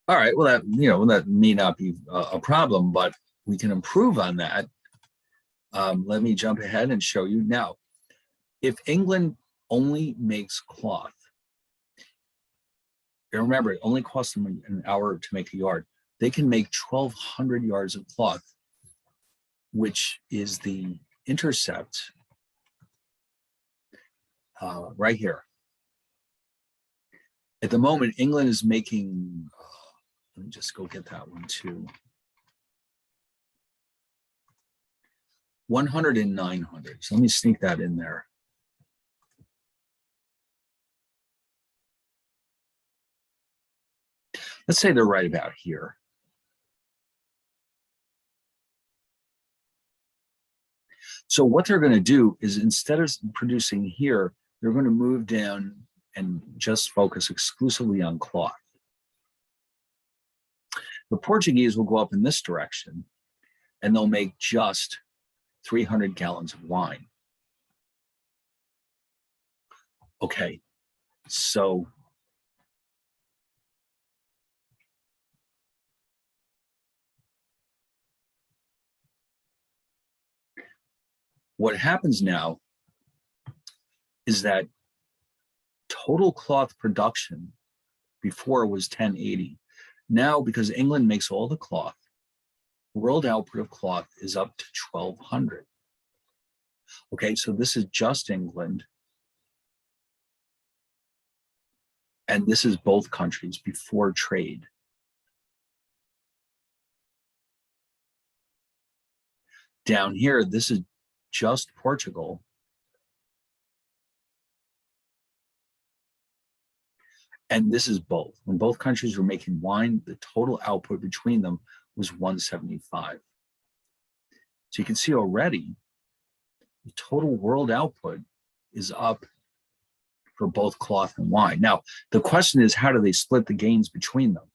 S1: All right, well, that may not be a problem, but we can improve on that. Let me jump ahead and show you now. If England only makes cloth, and remember, it only costs them an hour to make a yard. They can make 1,200 yards of cloth, which is the intercept right here. At the moment, England is making, let me just go get that one too. 100 and 900. So let me sneak that in there. Let's say they're right about here. So what they're going to do is instead of producing here, they're going to move down and just focus exclusively on cloth. The Portuguese will go up in this direction and they'll make just 300 gallons of wine. Okay, so what happens now is that total cloth production before was 1080. Now, because England makes all the cloth, world output of cloth is up to 1200. Okay, so this is just England. And this is both countries before trade. Down here, this is just Portugal. And this is both. When both countries were making wine, the total output between them was 175. So you can see already, the total world output is up for both cloth and wine. Now, the question is, how do they split the gains between them?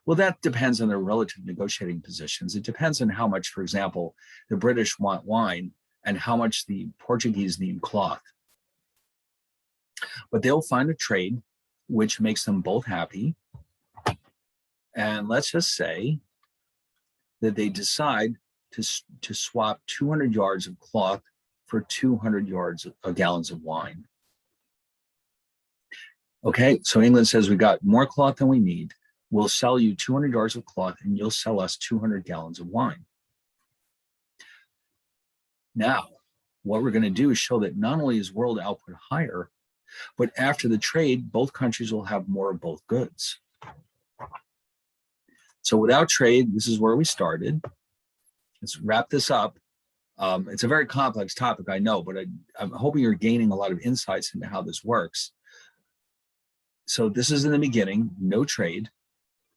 S1: Well, that depends on their relative negotiating positions. It depends on how much, for example, the British want wine and how much the Portuguese need cloth. But they'll find a trade which makes them both happy. And let's just say that they decide to swap 200 yards of cloth for 200 gallons of wine. Okay, so England says we got more cloth than we need. We'll sell you 200 yards of cloth and you'll sell us 200 gallons of wine. Now, what we're going to do is show that not only is world output higher, but after the trade, both countries will have more of both goods. So without trade, this is where we started. Let's wrap this up. It's a very complex topic, I know, but I'm hoping you're gaining a lot of insights into how this works. So this is in the beginning, no trade.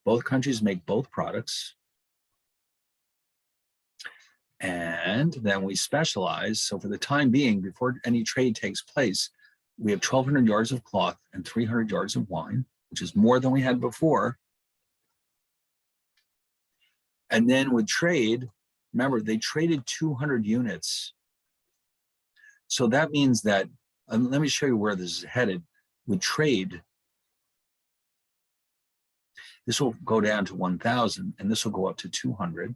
S1: Both countries make both products. And then we specialize. So for the time being, before any trade takes place, we have 1,200 yards of cloth and 300 yards of wine, which is more than we had before. And then with trade, remember, they traded 200 units. So that means that, let me show you where this is headed. With trade, this will go down to 1,000 and this will go up to 200.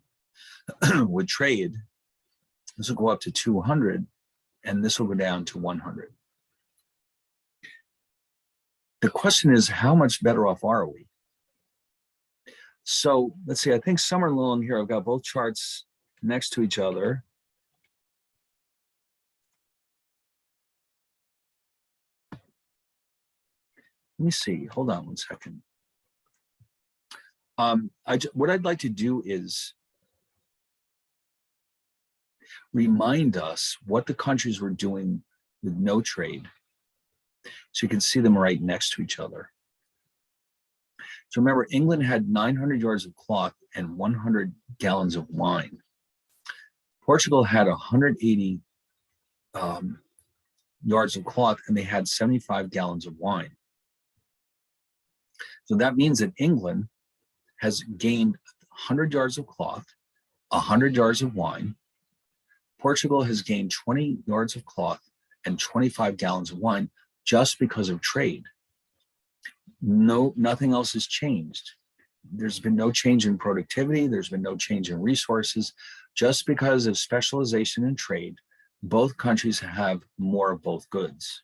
S1: With trade, this will go up to 200 and this will go down to 100. The question is, how much better off are we? So let's see, I think somewhere along here, I've got both charts next to each other. Let me see, hold on one second. What I'd like to do is remind us what the countries were doing with no trade. So you can see them right next to each other. So remember, England had 900 yards of cloth and 100 gallons of wine. Portugal had 180 yards of cloth and they had 75 gallons of wine. So that means that England has gained 100 yards of cloth, 100 yards of wine. Portugal has gained 20 yards of cloth and 25 gallons of wine just because of trade. No, nothing else has changed. There's been no change in productivity. There's been no change in resources. Just because of specialization in trade, both countries have more of both goods.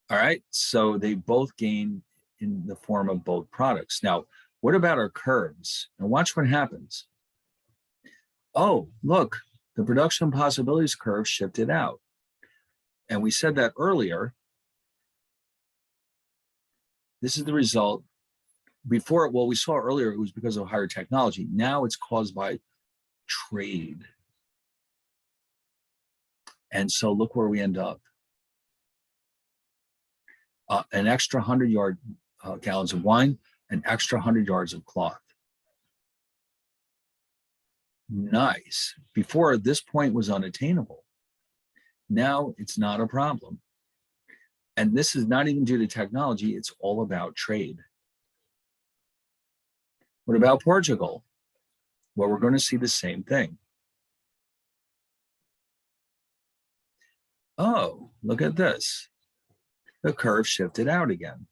S1: All right, so they both gain in the form of both products. Now, what about our curves? Now watch what happens. Oh, look, the production possibilities curve shifted out. And we said that earlier, This is the result. Before, well, we saw earlier it was because of higher technology. Now it's caused by trade. And so look where we end up. An extra 100 gallons of wine, an extra 100 yards of cloth. Nice. Before, this point was unattainable. Now it's not a problem. And this is not even due to technology, it's all about trade. What about Portugal? Well, we're going to see the same thing. Oh, look at this. The curve shifted out again.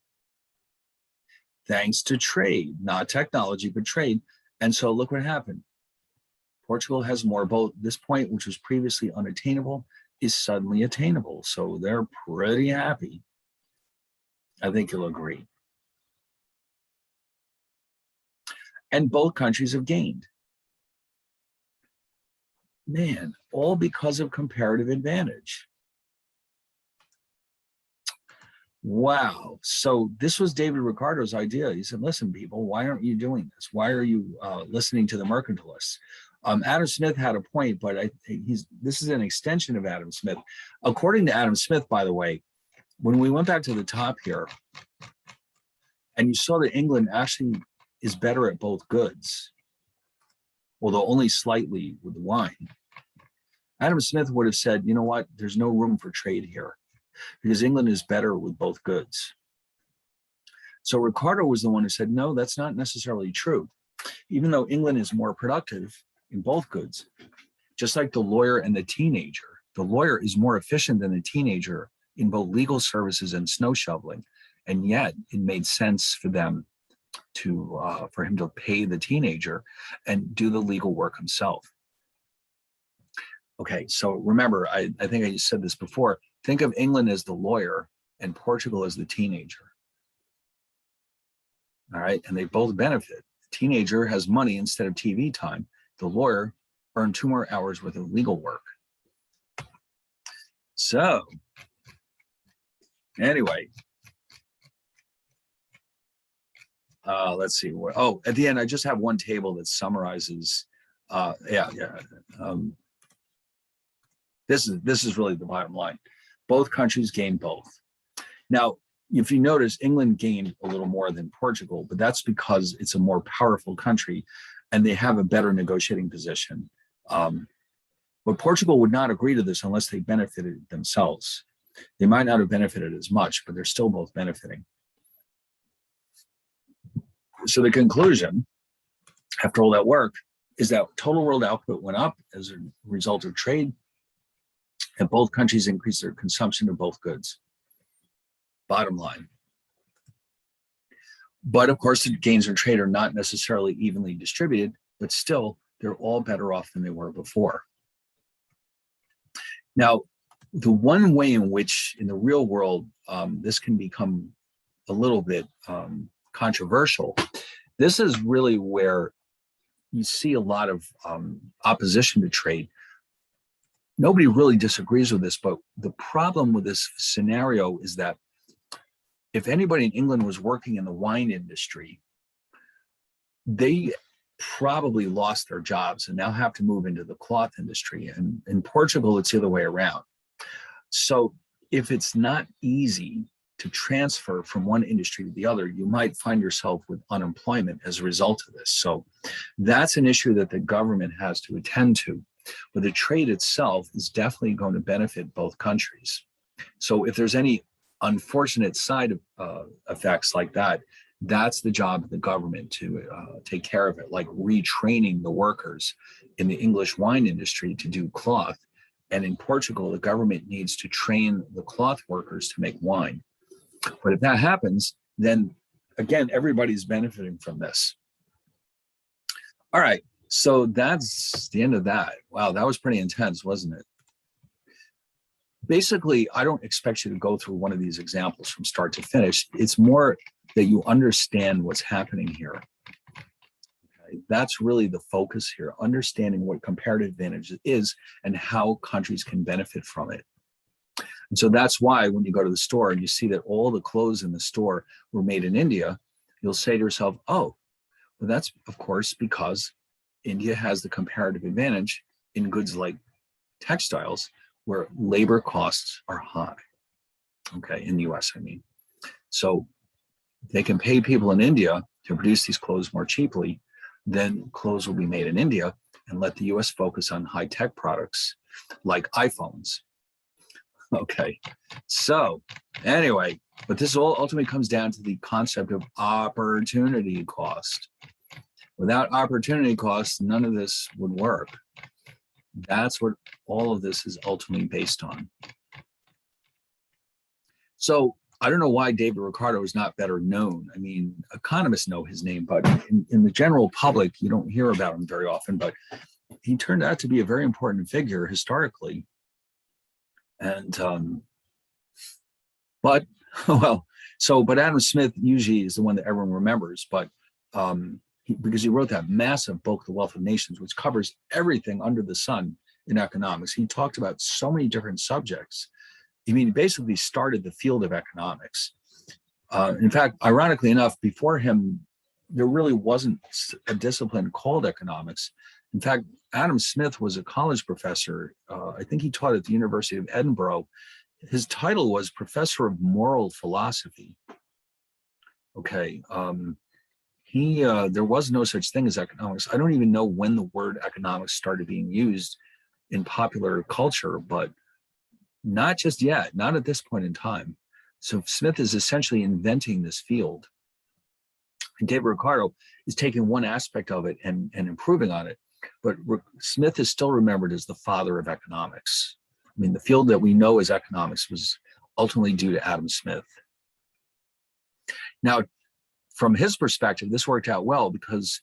S1: Thanks to trade, not technology, but trade. And so look what happened. Portugal has more both. This point, which was previously unattainable, is suddenly attainable. So they're pretty happy. I think you'll agree. And both countries have gained. Man, all because of comparative advantage. Wow. So this was David Ricardo's idea. He said, listen, people, why aren't you doing this? Why are you listening to the mercantilists? Adam Smith had a point, but this is an extension of Adam Smith. According to Adam Smith, by the way, when we went back to the top here, and you saw that England actually is better at both goods, although only slightly with the wine. Adam Smith would have said, you know what, there's no room for trade here because England is better with both goods. So Ricardo was the one who said, no, that's not necessarily true. Even though England is more productive in both goods, just like the lawyer and the teenager, the lawyer is more efficient than the teenager in both legal services and snow shoveling. And yet it made sense for them for him to pay the teenager and do the legal work himself. Okay, so remember, I think I said this before, think of England as the lawyer and Portugal as the teenager. All right, and they both benefit. The teenager has money instead of TV time. The lawyer earned 2 more hours worth of legal work. So, anyway, let's see. At the end, I just have one table that summarizes. This is really the bottom line. Both countries gained both. Now, if you notice, England gained a little more than Portugal, but that's because it's a more powerful country and they have a better negotiating position. But Portugal would not agree to this unless they benefited themselves. They might not have benefited as much, but they're still both benefiting. So the conclusion, after all that work, is that total world output went up as a result of trade, and both countries increased their consumption of both goods. Bottom line. But of course, the gains in trade are not necessarily evenly distributed, but still, they're all better off than they were before. Now, the one way in which in the real world, this can become a little bit controversial, this is really where you see a lot of opposition to trade. Nobody really disagrees with this, but the problem with this scenario is that if anybody in England was working in the wine industry, they probably lost their jobs and now have to move into the cloth industry. And in Portugal, it's the other way around. So if it's not easy to transfer from one industry to the other, you might find yourself with unemployment as a result of this. So that's an issue that the government has to attend to. But the trade itself is definitely going to benefit both countries. So if there's any unfortunate side effects like that, that's the job of the government to take care of it, like retraining the workers in the English wine industry to do cloth. And in Portugal, the government needs to train the cloth workers to make wine. But if that happens, then again, everybody's benefiting from this. All right, so that's the end of that. Wow, that was pretty intense, wasn't it? Basically, I don't expect you to go through one of these examples from start to finish. It's more that you understand what's happening here. Okay? That's really the focus here, understanding what comparative advantage is and how countries can benefit from it. And so that's why when you go to the store and you see that all the clothes in the store were made in India, you'll say to yourself, oh, well, that's of course because India has the comparative advantage in goods like textiles where labor costs are high. Okay, in the US, I mean. So they can pay people in India to produce these clothes more cheaply, then clothes will be made in India and let the US focus on high-tech products like iPhones. Okay, so anyway, but this all ultimately comes down to the concept of opportunity cost. Without opportunity cost, none of this would work. That's what all of this is ultimately based on. So I don't know why David Ricardo is not better known. I mean, economists know his name, but in the general public, you don't hear about him very often, but he turned out to be a very important figure historically. And, but, well, so, but Adam Smith usually is the one that everyone remembers, but because he wrote that massive book, The Wealth of Nations, which covers everything under the sun in economics. He talked about so many different subjects. I mean, he basically started the field of economics. In fact, ironically enough, before him, there really wasn't a discipline called economics. In fact, Adam Smith was a college professor. I think he taught at the University of Edinburgh. His title was Professor of Moral Philosophy. Okay, there was no such thing as economics. I don't even know when the word economics started being used in popular culture, but not just yet, not at this point in time. So Smith is essentially inventing this field. And David Ricardo is taking one aspect of it and improving on it. But Smith is still remembered as the father of economics. I mean, the field that we know as economics was ultimately due to Adam Smith. Now, from his perspective, this worked out well because,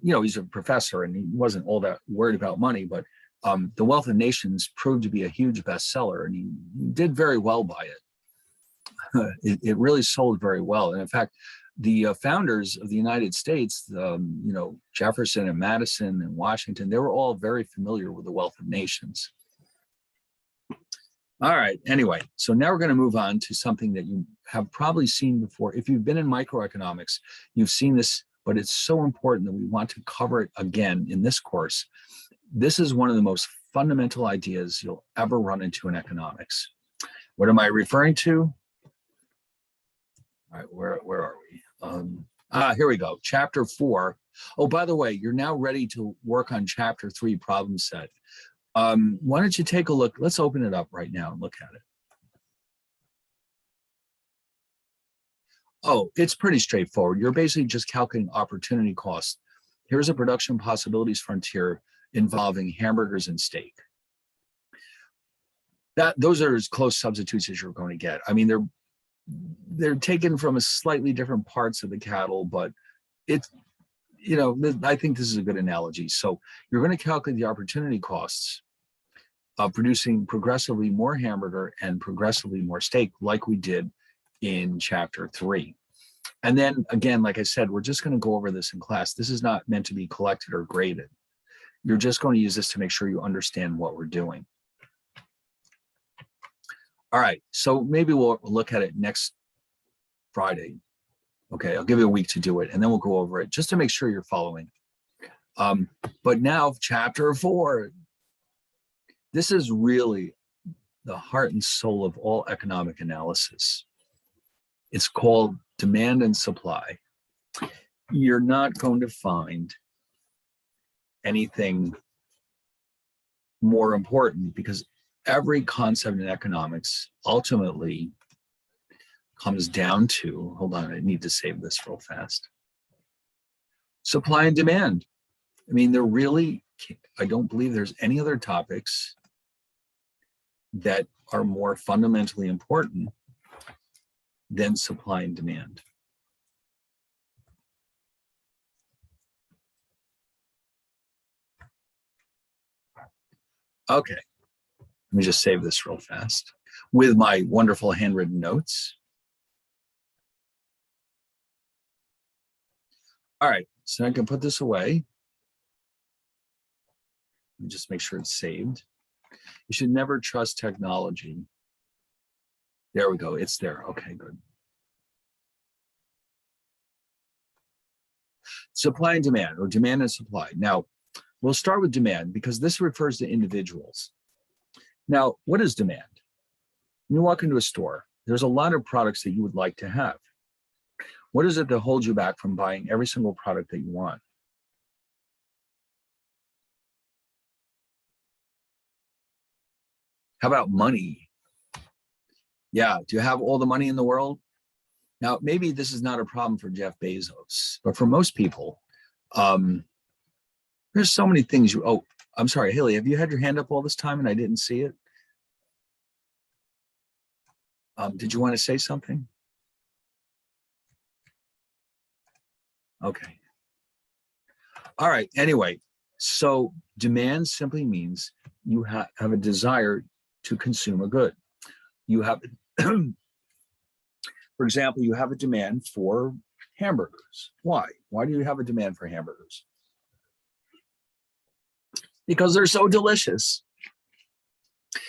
S1: he's a professor and he wasn't all that worried about money, but The Wealth of Nations proved to be a huge bestseller and he did very well by it. It really sold very well. And in fact, the founders of the United States, Jefferson and Madison and Washington, they were all very familiar with The Wealth of Nations. All right, anyway, so now we're going to move on to something that you have probably seen before. If you've been in microeconomics, you've seen this, but it's so important that we want to cover it again in this course. This is one of the most fundamental ideas you'll ever run into in economics. What am I referring to? All right, where are we? Here we go, chapter 4. Oh, by the way, you're now ready to work on chapter 3 problem set. Why don't you take a look? Let's open it up right now and look at it. Oh, it's pretty straightforward. You're basically just calculating opportunity costs. Here's a production possibilities frontier involving hamburgers and steak. Those are as close substitutes as you're going to get. I mean, they're taken from a slightly different parts of the cattle, but it's, I think this is a good analogy. So you're going to calculate the opportunity costs of producing progressively more hamburger and progressively more steak, like we did in chapter 3. And then again, like I said, we're just going to go over this in class. This is not meant to be collected or graded. You're just going to use this to make sure you understand what we're doing. All right, so maybe we'll look at it next Friday. Okay, I'll give you a week to do it, and then we'll go over it just to make sure you're following. But now, chapter 4. This is really the heart and soul of all economic analysis. It's called demand and supply. You're not going to find anything more important because every concept in economics ultimately comes down to, hold on, I need to save this real fast. Supply and demand. I mean, I don't believe there's any other topics that are more fundamentally important than supply and demand. Okay, let me just save this real fast with my wonderful handwritten notes. All right, so I can put this away. Let me just make sure it's saved. You should never trust technology. There we go. It's there. Okay, good. Supply and demand, or demand and supply. Now, we'll start with demand because this refers to individuals. Now, what is demand? When you walk into a store, there's a lot of products that you would like to have. What is it that holds you back from buying every single product that you want? How about money? Yeah, do you have all the money in the world? Now, maybe this is not a problem for Jeff Bezos, but for most people, there's so many things you, oh, I'm sorry, Haley, have you had your hand up all this time and I didn't see it? Did you want to say something? Okay. All right, anyway, so demand simply means you have a desire to consume a good. You have, for example, you have a demand for hamburgers. Why? Why do you have a demand for hamburgers? Because they're so delicious.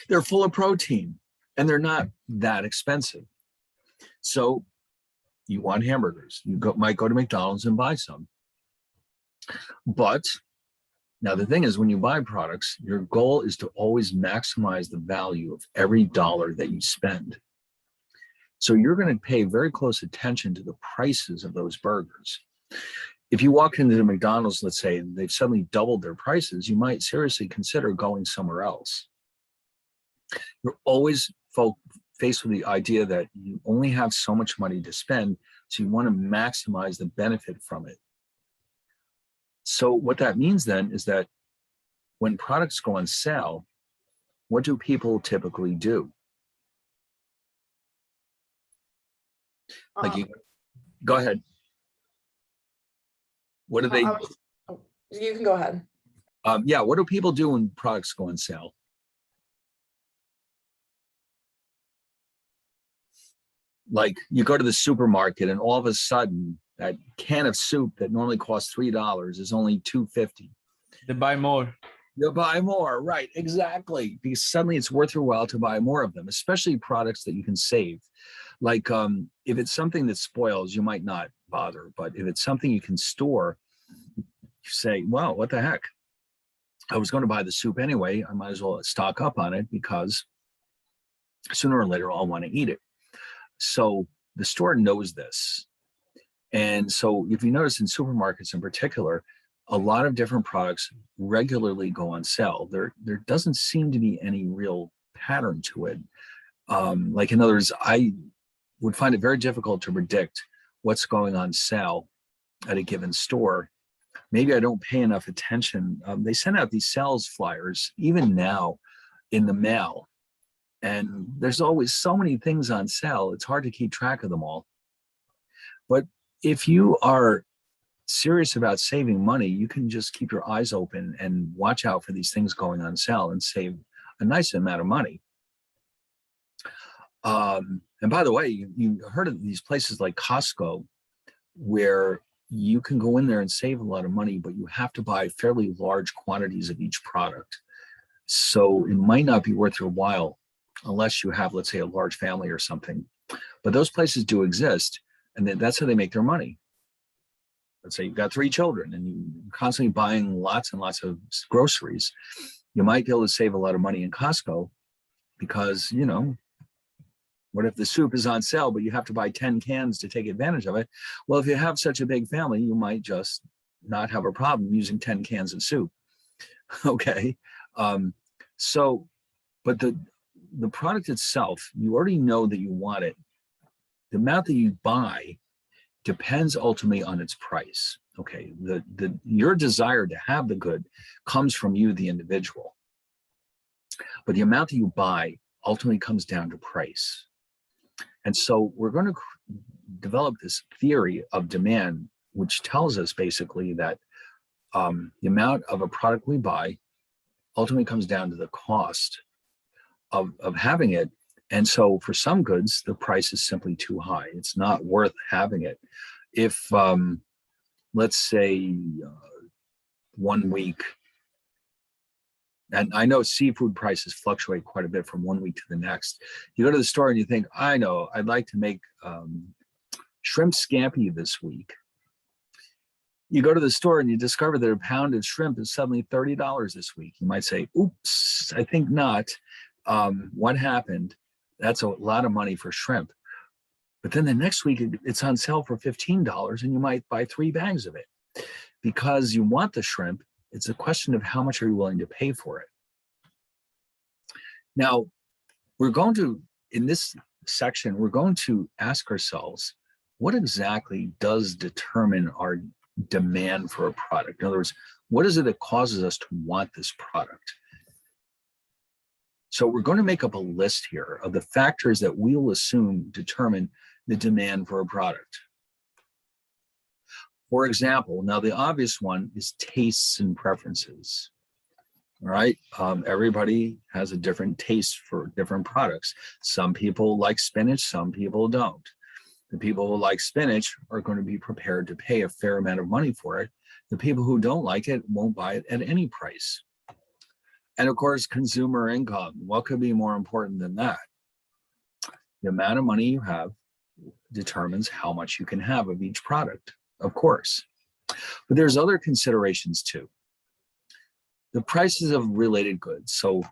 S1: They're full of protein and they're not that expensive. So you want hamburgers. You might go to McDonald's and buy some. But now the thing is, when you buy products, your goal is to always maximize the value of every dollar that you spend. So you're going to pay very close attention to the prices of those burgers. If you walk into the McDonald's, let's say, and they've suddenly doubled their prices, you might seriously consider going somewhere else. You're always faced with the idea that you only have so much money to spend, so you want to maximize the benefit from it. So what that means then is that when products go on sale, what do people typically do? Like go ahead. What do they?
S7: You can go ahead.
S1: Yeah, what do people do when products go on sale? Like you go to the supermarket and all of a sudden that can of soup that normally costs $3 is only $2.50.
S8: They buy more.
S1: You buy more, right? Exactly, because suddenly it's worth your while to buy more of them, especially products that you can save. Like if it's something that spoils, you might not bother, but if it's something you can store, you say, "Well, what the heck? I was going to buy the soup anyway. I might as well stock up on it because sooner or later I'll want to eat it." So the store knows this. And so if you notice in supermarkets in particular, a lot of different products regularly go on sale. There doesn't seem to be any real pattern to it. Like in other words, I would find it very difficult to predict what's going on sale at a given store. Maybe I don't pay enough attention. They send out these sales flyers, even now, in the mail. And there's always so many things on sale, it's hard to keep track of them all. But if you are serious about saving money, you can just keep your eyes open and watch out for these things going on sale and save a nice amount of money. And by the way, you heard of these places like Costco, where you can go in there and save a lot of money, but you have to buy fairly large quantities of each product. So it might not be worth your while unless you have, let's say, a large family or something. But those places do exist, and that's how they make their money. Let's say you've got 3 children and you're constantly buying lots and lots of groceries. You might be able to save a lot of money in Costco because, you know, what if the soup is on sale, but you have to buy 10 cans to take advantage of it? Well, if you have such a big family, you might just not have a problem using 10 cans of soup. Okay. So, but the product itself, you already know that you want it. The amount that you buy depends ultimately on its price. Okay. Your desire to have the good comes from you, the individual. But the amount that you buy ultimately comes down to price. And so we're going to develop this theory of demand, which tells us basically that the amount of a product we buy ultimately comes down to the cost of having it. And so for some goods, the price is simply too high. It's not worth having it. If, let's say, 1 week, And I know seafood prices fluctuate quite a bit from one week to the next. You go to the store and you think, I know, I'd like to make shrimp scampi this week. You go to the store and you discover that a pound of shrimp is suddenly $30 this week. You might say, oops, I think not. What happened? That's a lot of money for shrimp. But then the next week it's on sale for $15 and you might buy 3 bags of it. Because you want the shrimp, it's a question of how much are you willing to pay for it. Now, we're going to, in this section, we're going to ask ourselves, what exactly does determine our demand for a product? In other words, what is it that causes us to want this product? So we're going to make up a list here of the factors that we will assume determine the demand for a product. For example, now the obvious one is tastes and preferences. All right, everybody has a different taste for different products. Some people like spinach, some people don't. The people who like spinach are going to be prepared to pay a fair amount of money for it. The people who don't like it won't buy it at any price. And of course, consumer income. What could be more important than that? The amount of money you have determines how much you can have of each product, of course. But there's other considerations too. The prices of related goods. So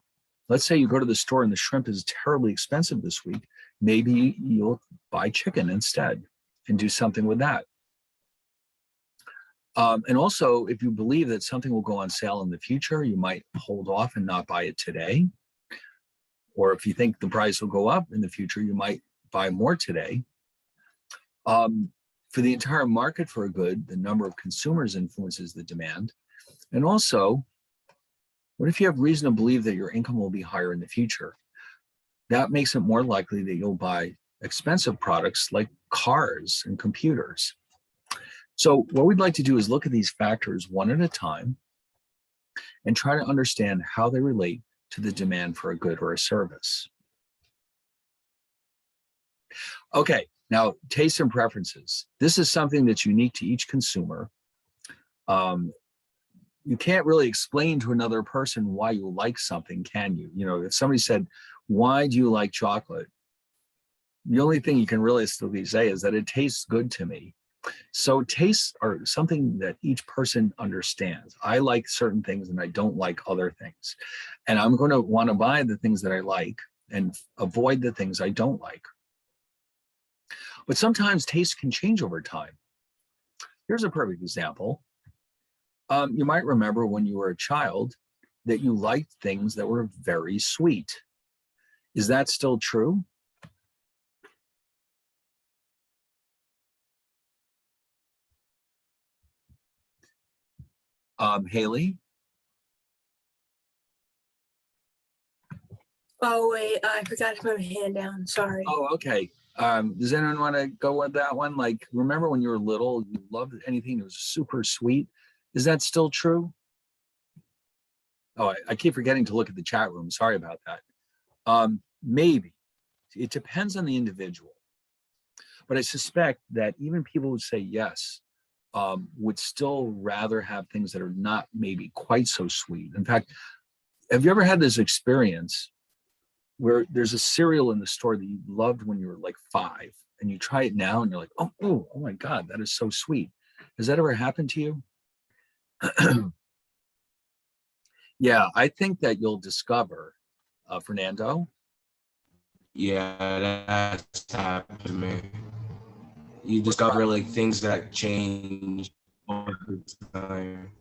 S1: let's say you go to the store and the shrimp is terribly expensive this week. Maybe you'll buy chicken instead and do something with that. And also, if you believe that something will go on sale in the future, you might hold off and not buy it today. Or if you think the price will go up in the future, you might buy more today. For the entire market for a good, the number of consumers influences the demand. And also, what if you have reason to believe that your income will be higher in the future? That makes it more likely that you'll buy expensive products like cars and computers. So what we'd like to do is look at these factors one at a time and try to understand how they relate to the demand for a good or a service. Okay, now tastes and preferences. This is something that's unique to each consumer. You can't really explain to another person why you like something, can you? You know, if somebody said, why do you like chocolate? The only thing you can realistically say is that it tastes good to me. So tastes are something that each person understands. I like certain things and I don't like other things. And I'm going to want to buy the things that I like and avoid the things I don't like. But sometimes taste can change over time. Here's a perfect example. You might remember when you were a child that you liked things that were very sweet. Is that still true? Haley?
S6: Oh wait, I forgot to put my hand down. Sorry.
S1: Oh, okay. Does anyone want to go with that one? Like, remember when you were little, you loved anything that was super sweet? Is that still true? Oh, I keep forgetting to look at the chat room. Sorry about that. Maybe. It depends on the individual. But I suspect that even people who say yes would still rather have things that are not maybe quite so sweet. In fact, have you ever had this experience where there's a cereal in the store that you loved when you were like 5 and you try it now and you're like, oh my God, that is so sweet. Has that ever happened to you? Yeah, I think that you'll discover, Fernando.
S2: Yeah, that's happened to me. You discover like things that change over time.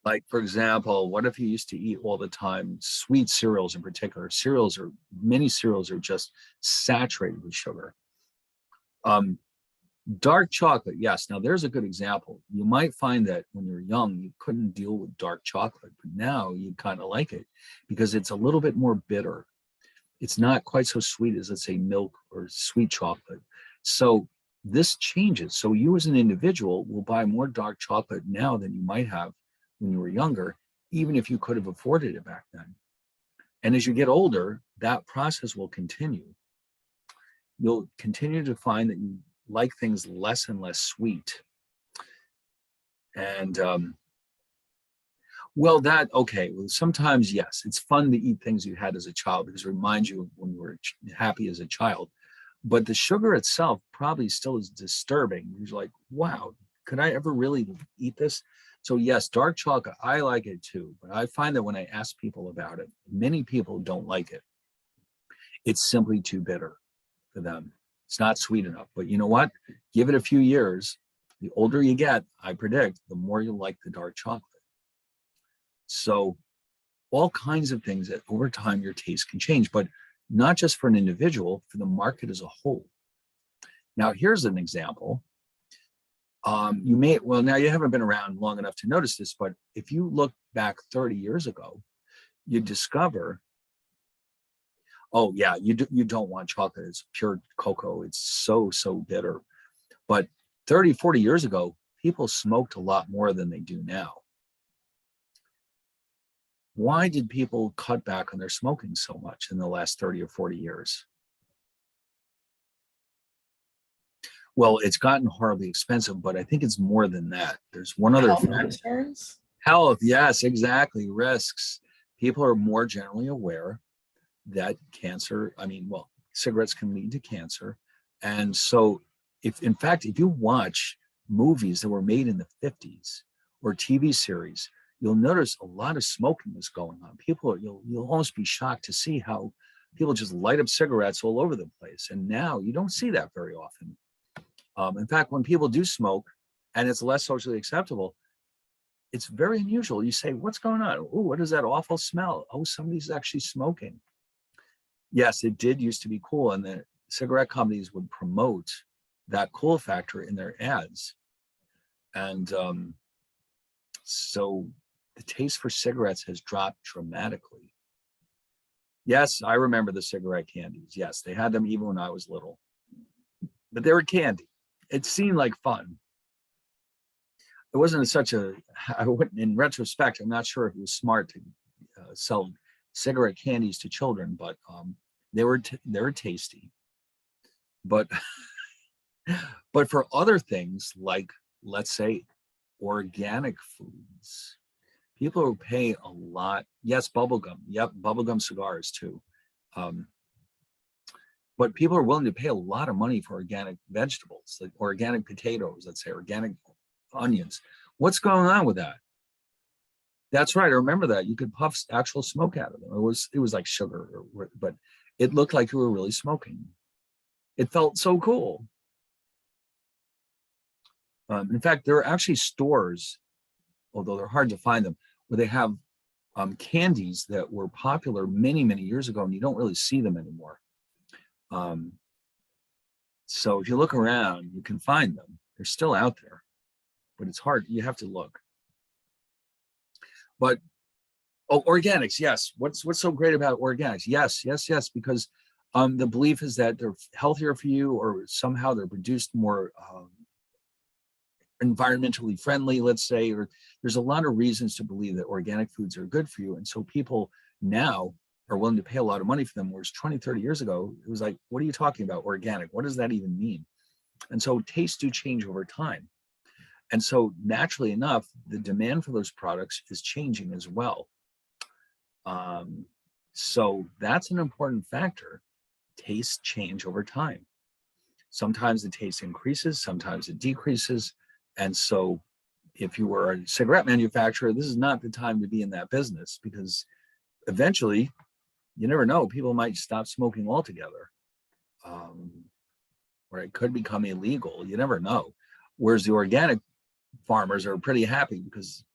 S1: Like, for example, what if you used to eat all the time sweet cereals in particular? Many cereals are just saturated with sugar. Dark chocolate, yes. Now there's a good example. You might find that when you're young, you couldn't deal with dark chocolate, but now you kind of like it because it's a little bit more bitter. It's not quite so sweet as, let's say, milk or sweet chocolate. So this changes. So you as an individual will buy more dark chocolate now than you might have when you were younger, even if you could have afforded it back then. And as you get older, that process will continue. You'll continue to find that you like things less and less sweet. And Well, okay. Well, sometimes, yes, it's fun to eat things you had as a child because it reminds you of when you were happy as a child. But the sugar itself probably still is disturbing. You're like, wow, could I ever really eat this? So yes, dark chocolate, I like it too. But I find that when I ask people about it, many people don't like it. It's simply too bitter for them. It's not sweet enough. But you know what? Give it a few years. The older you get, I predict, the more you like the dark chocolate. So all kinds of things that over time your taste can change, but not just for an individual, for the market as a whole. Now, here's an example. Now you haven't been around long enough to notice this, but if you look back 30 years ago, you discover, oh yeah, you don't want chocolate. It's pure cocoa. It's so bitter. But 30, 40 years ago, people smoked a lot more than they do now. Why did people cut back on their smoking so much in the last 30 or 40 years? Well, it's gotten horribly expensive, but I think it's more than that. There's one other
S7: Health
S1: factor.
S7: concerns.
S1: Health, yes, exactly. Risks. People are more generally aware that cigarettes can lead to cancer. And so if you watch movies that were made in the 50s or TV series, you'll notice a lot of smoking is going on. You'll almost be shocked to see how people just light up cigarettes all over the place. And now you don't see that very often. In fact, when people do smoke and it's less socially acceptable, it's very unusual. You say, what's going on? Oh, what is that awful smell? Oh, somebody's actually smoking. Yes, it did used to be cool. And the cigarette companies would promote that cool factor in their ads. And so the taste for cigarettes has dropped dramatically. Yes, I remember the cigarette candies. Yes, they had them even when I was little. But they were candy. It seemed like fun. It wasn't in retrospect, I'm not sure if it was smart to sell cigarette candies to children, but they were tasty. But for other things like, let's say, organic foods, people who pay a lot. Yes, bubblegum. Yep, bubblegum cigars too. But people are willing to pay a lot of money for organic vegetables, like organic potatoes, let's say, organic onions. What's going on with that? That's right. I remember that. You could puff actual smoke out of them. It was like sugar, but it looked like you were really smoking. It felt so cool. In fact, there are actually stores, although they're hard to find them, where they have candies that were popular many, many years ago, and you don't really see them anymore. So if you look around, you can find them. They're still out there, but it's hard. You have to look. But organics, yes. What's so great about organics? Yes, because the belief is that they're healthier for you, or somehow they're produced more environmentally friendly, let's say, or there's a lot of reasons to believe that organic foods are good for you. And so people now are willing to pay a lot of money for them, whereas 20, 30 years ago, it was like, what are you talking about, organic? What does that even mean? And so tastes do change over time. And so naturally enough, the demand for those products is changing as well. So that's an important factor. Tastes change over time. Sometimes the taste increases, sometimes it decreases. And so if you were a cigarette manufacturer, this is not the time to be in that business, because eventually, you never know, people might stop smoking altogether. Or it could become illegal. You never know. Whereas the organic farmers are pretty happy because,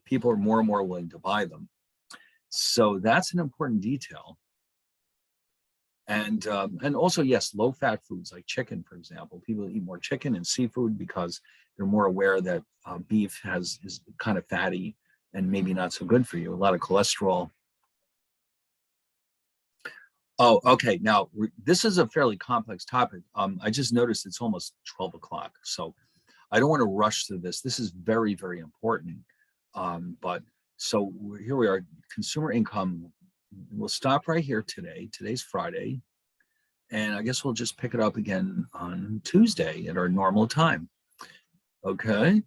S1: people are more and more willing to buy them. So that's an important detail. And also, yes, low-fat foods like chicken, for example. People eat more chicken and seafood because they're more aware that beef is kind of fatty and maybe not so good for you. A lot of cholesterol. Oh, okay. Now, this is a fairly complex topic. I just noticed it's almost 12 o'clock. So I don't want to rush through this. This is very, very important. But so here we are, consumer income. We'll stop right here today. Today's Friday. And I guess we'll just pick it up again on Tuesday at our normal time. Okay.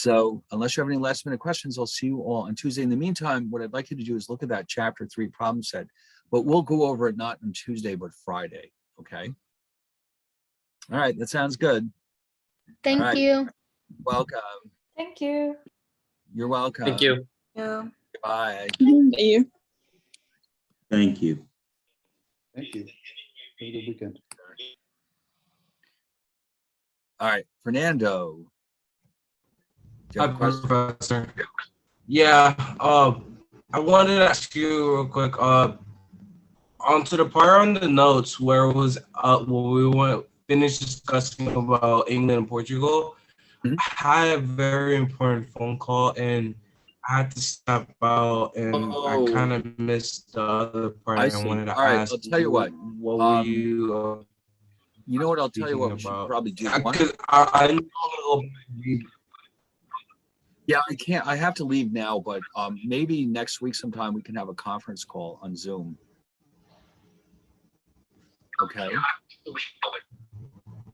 S1: So unless you have any last minute questions, I'll see you all on Tuesday. In the meantime, what I'd like you to do is look at that chapter 3 problem set, but we'll go over it not on Tuesday, but Friday. Okay. All right. That sounds good.
S5: Thank
S1: right.
S5: you.
S1: Welcome.
S4: Thank you.
S1: You're welcome.
S8: Thank you.
S6: Yeah.
S1: Bye.
S9: Thank you.
S3: Thank you.
S10: Thank you. Have a good weekend.
S1: All right. Fernando. Do you
S2: Hi,
S1: have a question?
S2: Professor. Yeah, I wanted to ask you real quick. Onto the part on the notes where it was where we went finished discussing about England and Portugal.
S1: Mhm.
S2: I had a very important phone call and I had to step out, and I kind of missed the other part.
S1: I
S2: I
S1: see.
S2: wanted to
S1: All right,
S2: ask.
S1: I'll tell you what.
S2: What were you
S1: You know what? I'll tell you
S2: speaking
S1: what we should
S2: about?
S1: probably do.
S2: Because I know a little bit.
S1: Yeah, I can't. I have to leave now, but maybe next week sometime we can have a conference call on Zoom. Okay.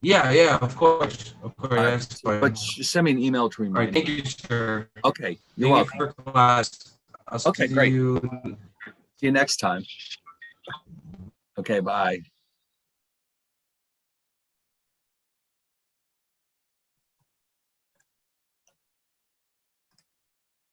S2: Yeah, of course,
S1: All right.
S2: that's fine.
S1: But just send me an email to
S2: All
S1: remind
S2: right, thank
S1: me.
S2: you, sir.
S1: Okay. You're
S2: Thank
S1: welcome.
S2: you for class. I'll
S1: Okay,
S2: see
S1: great.
S2: you.
S1: See you next time. Okay. Bye.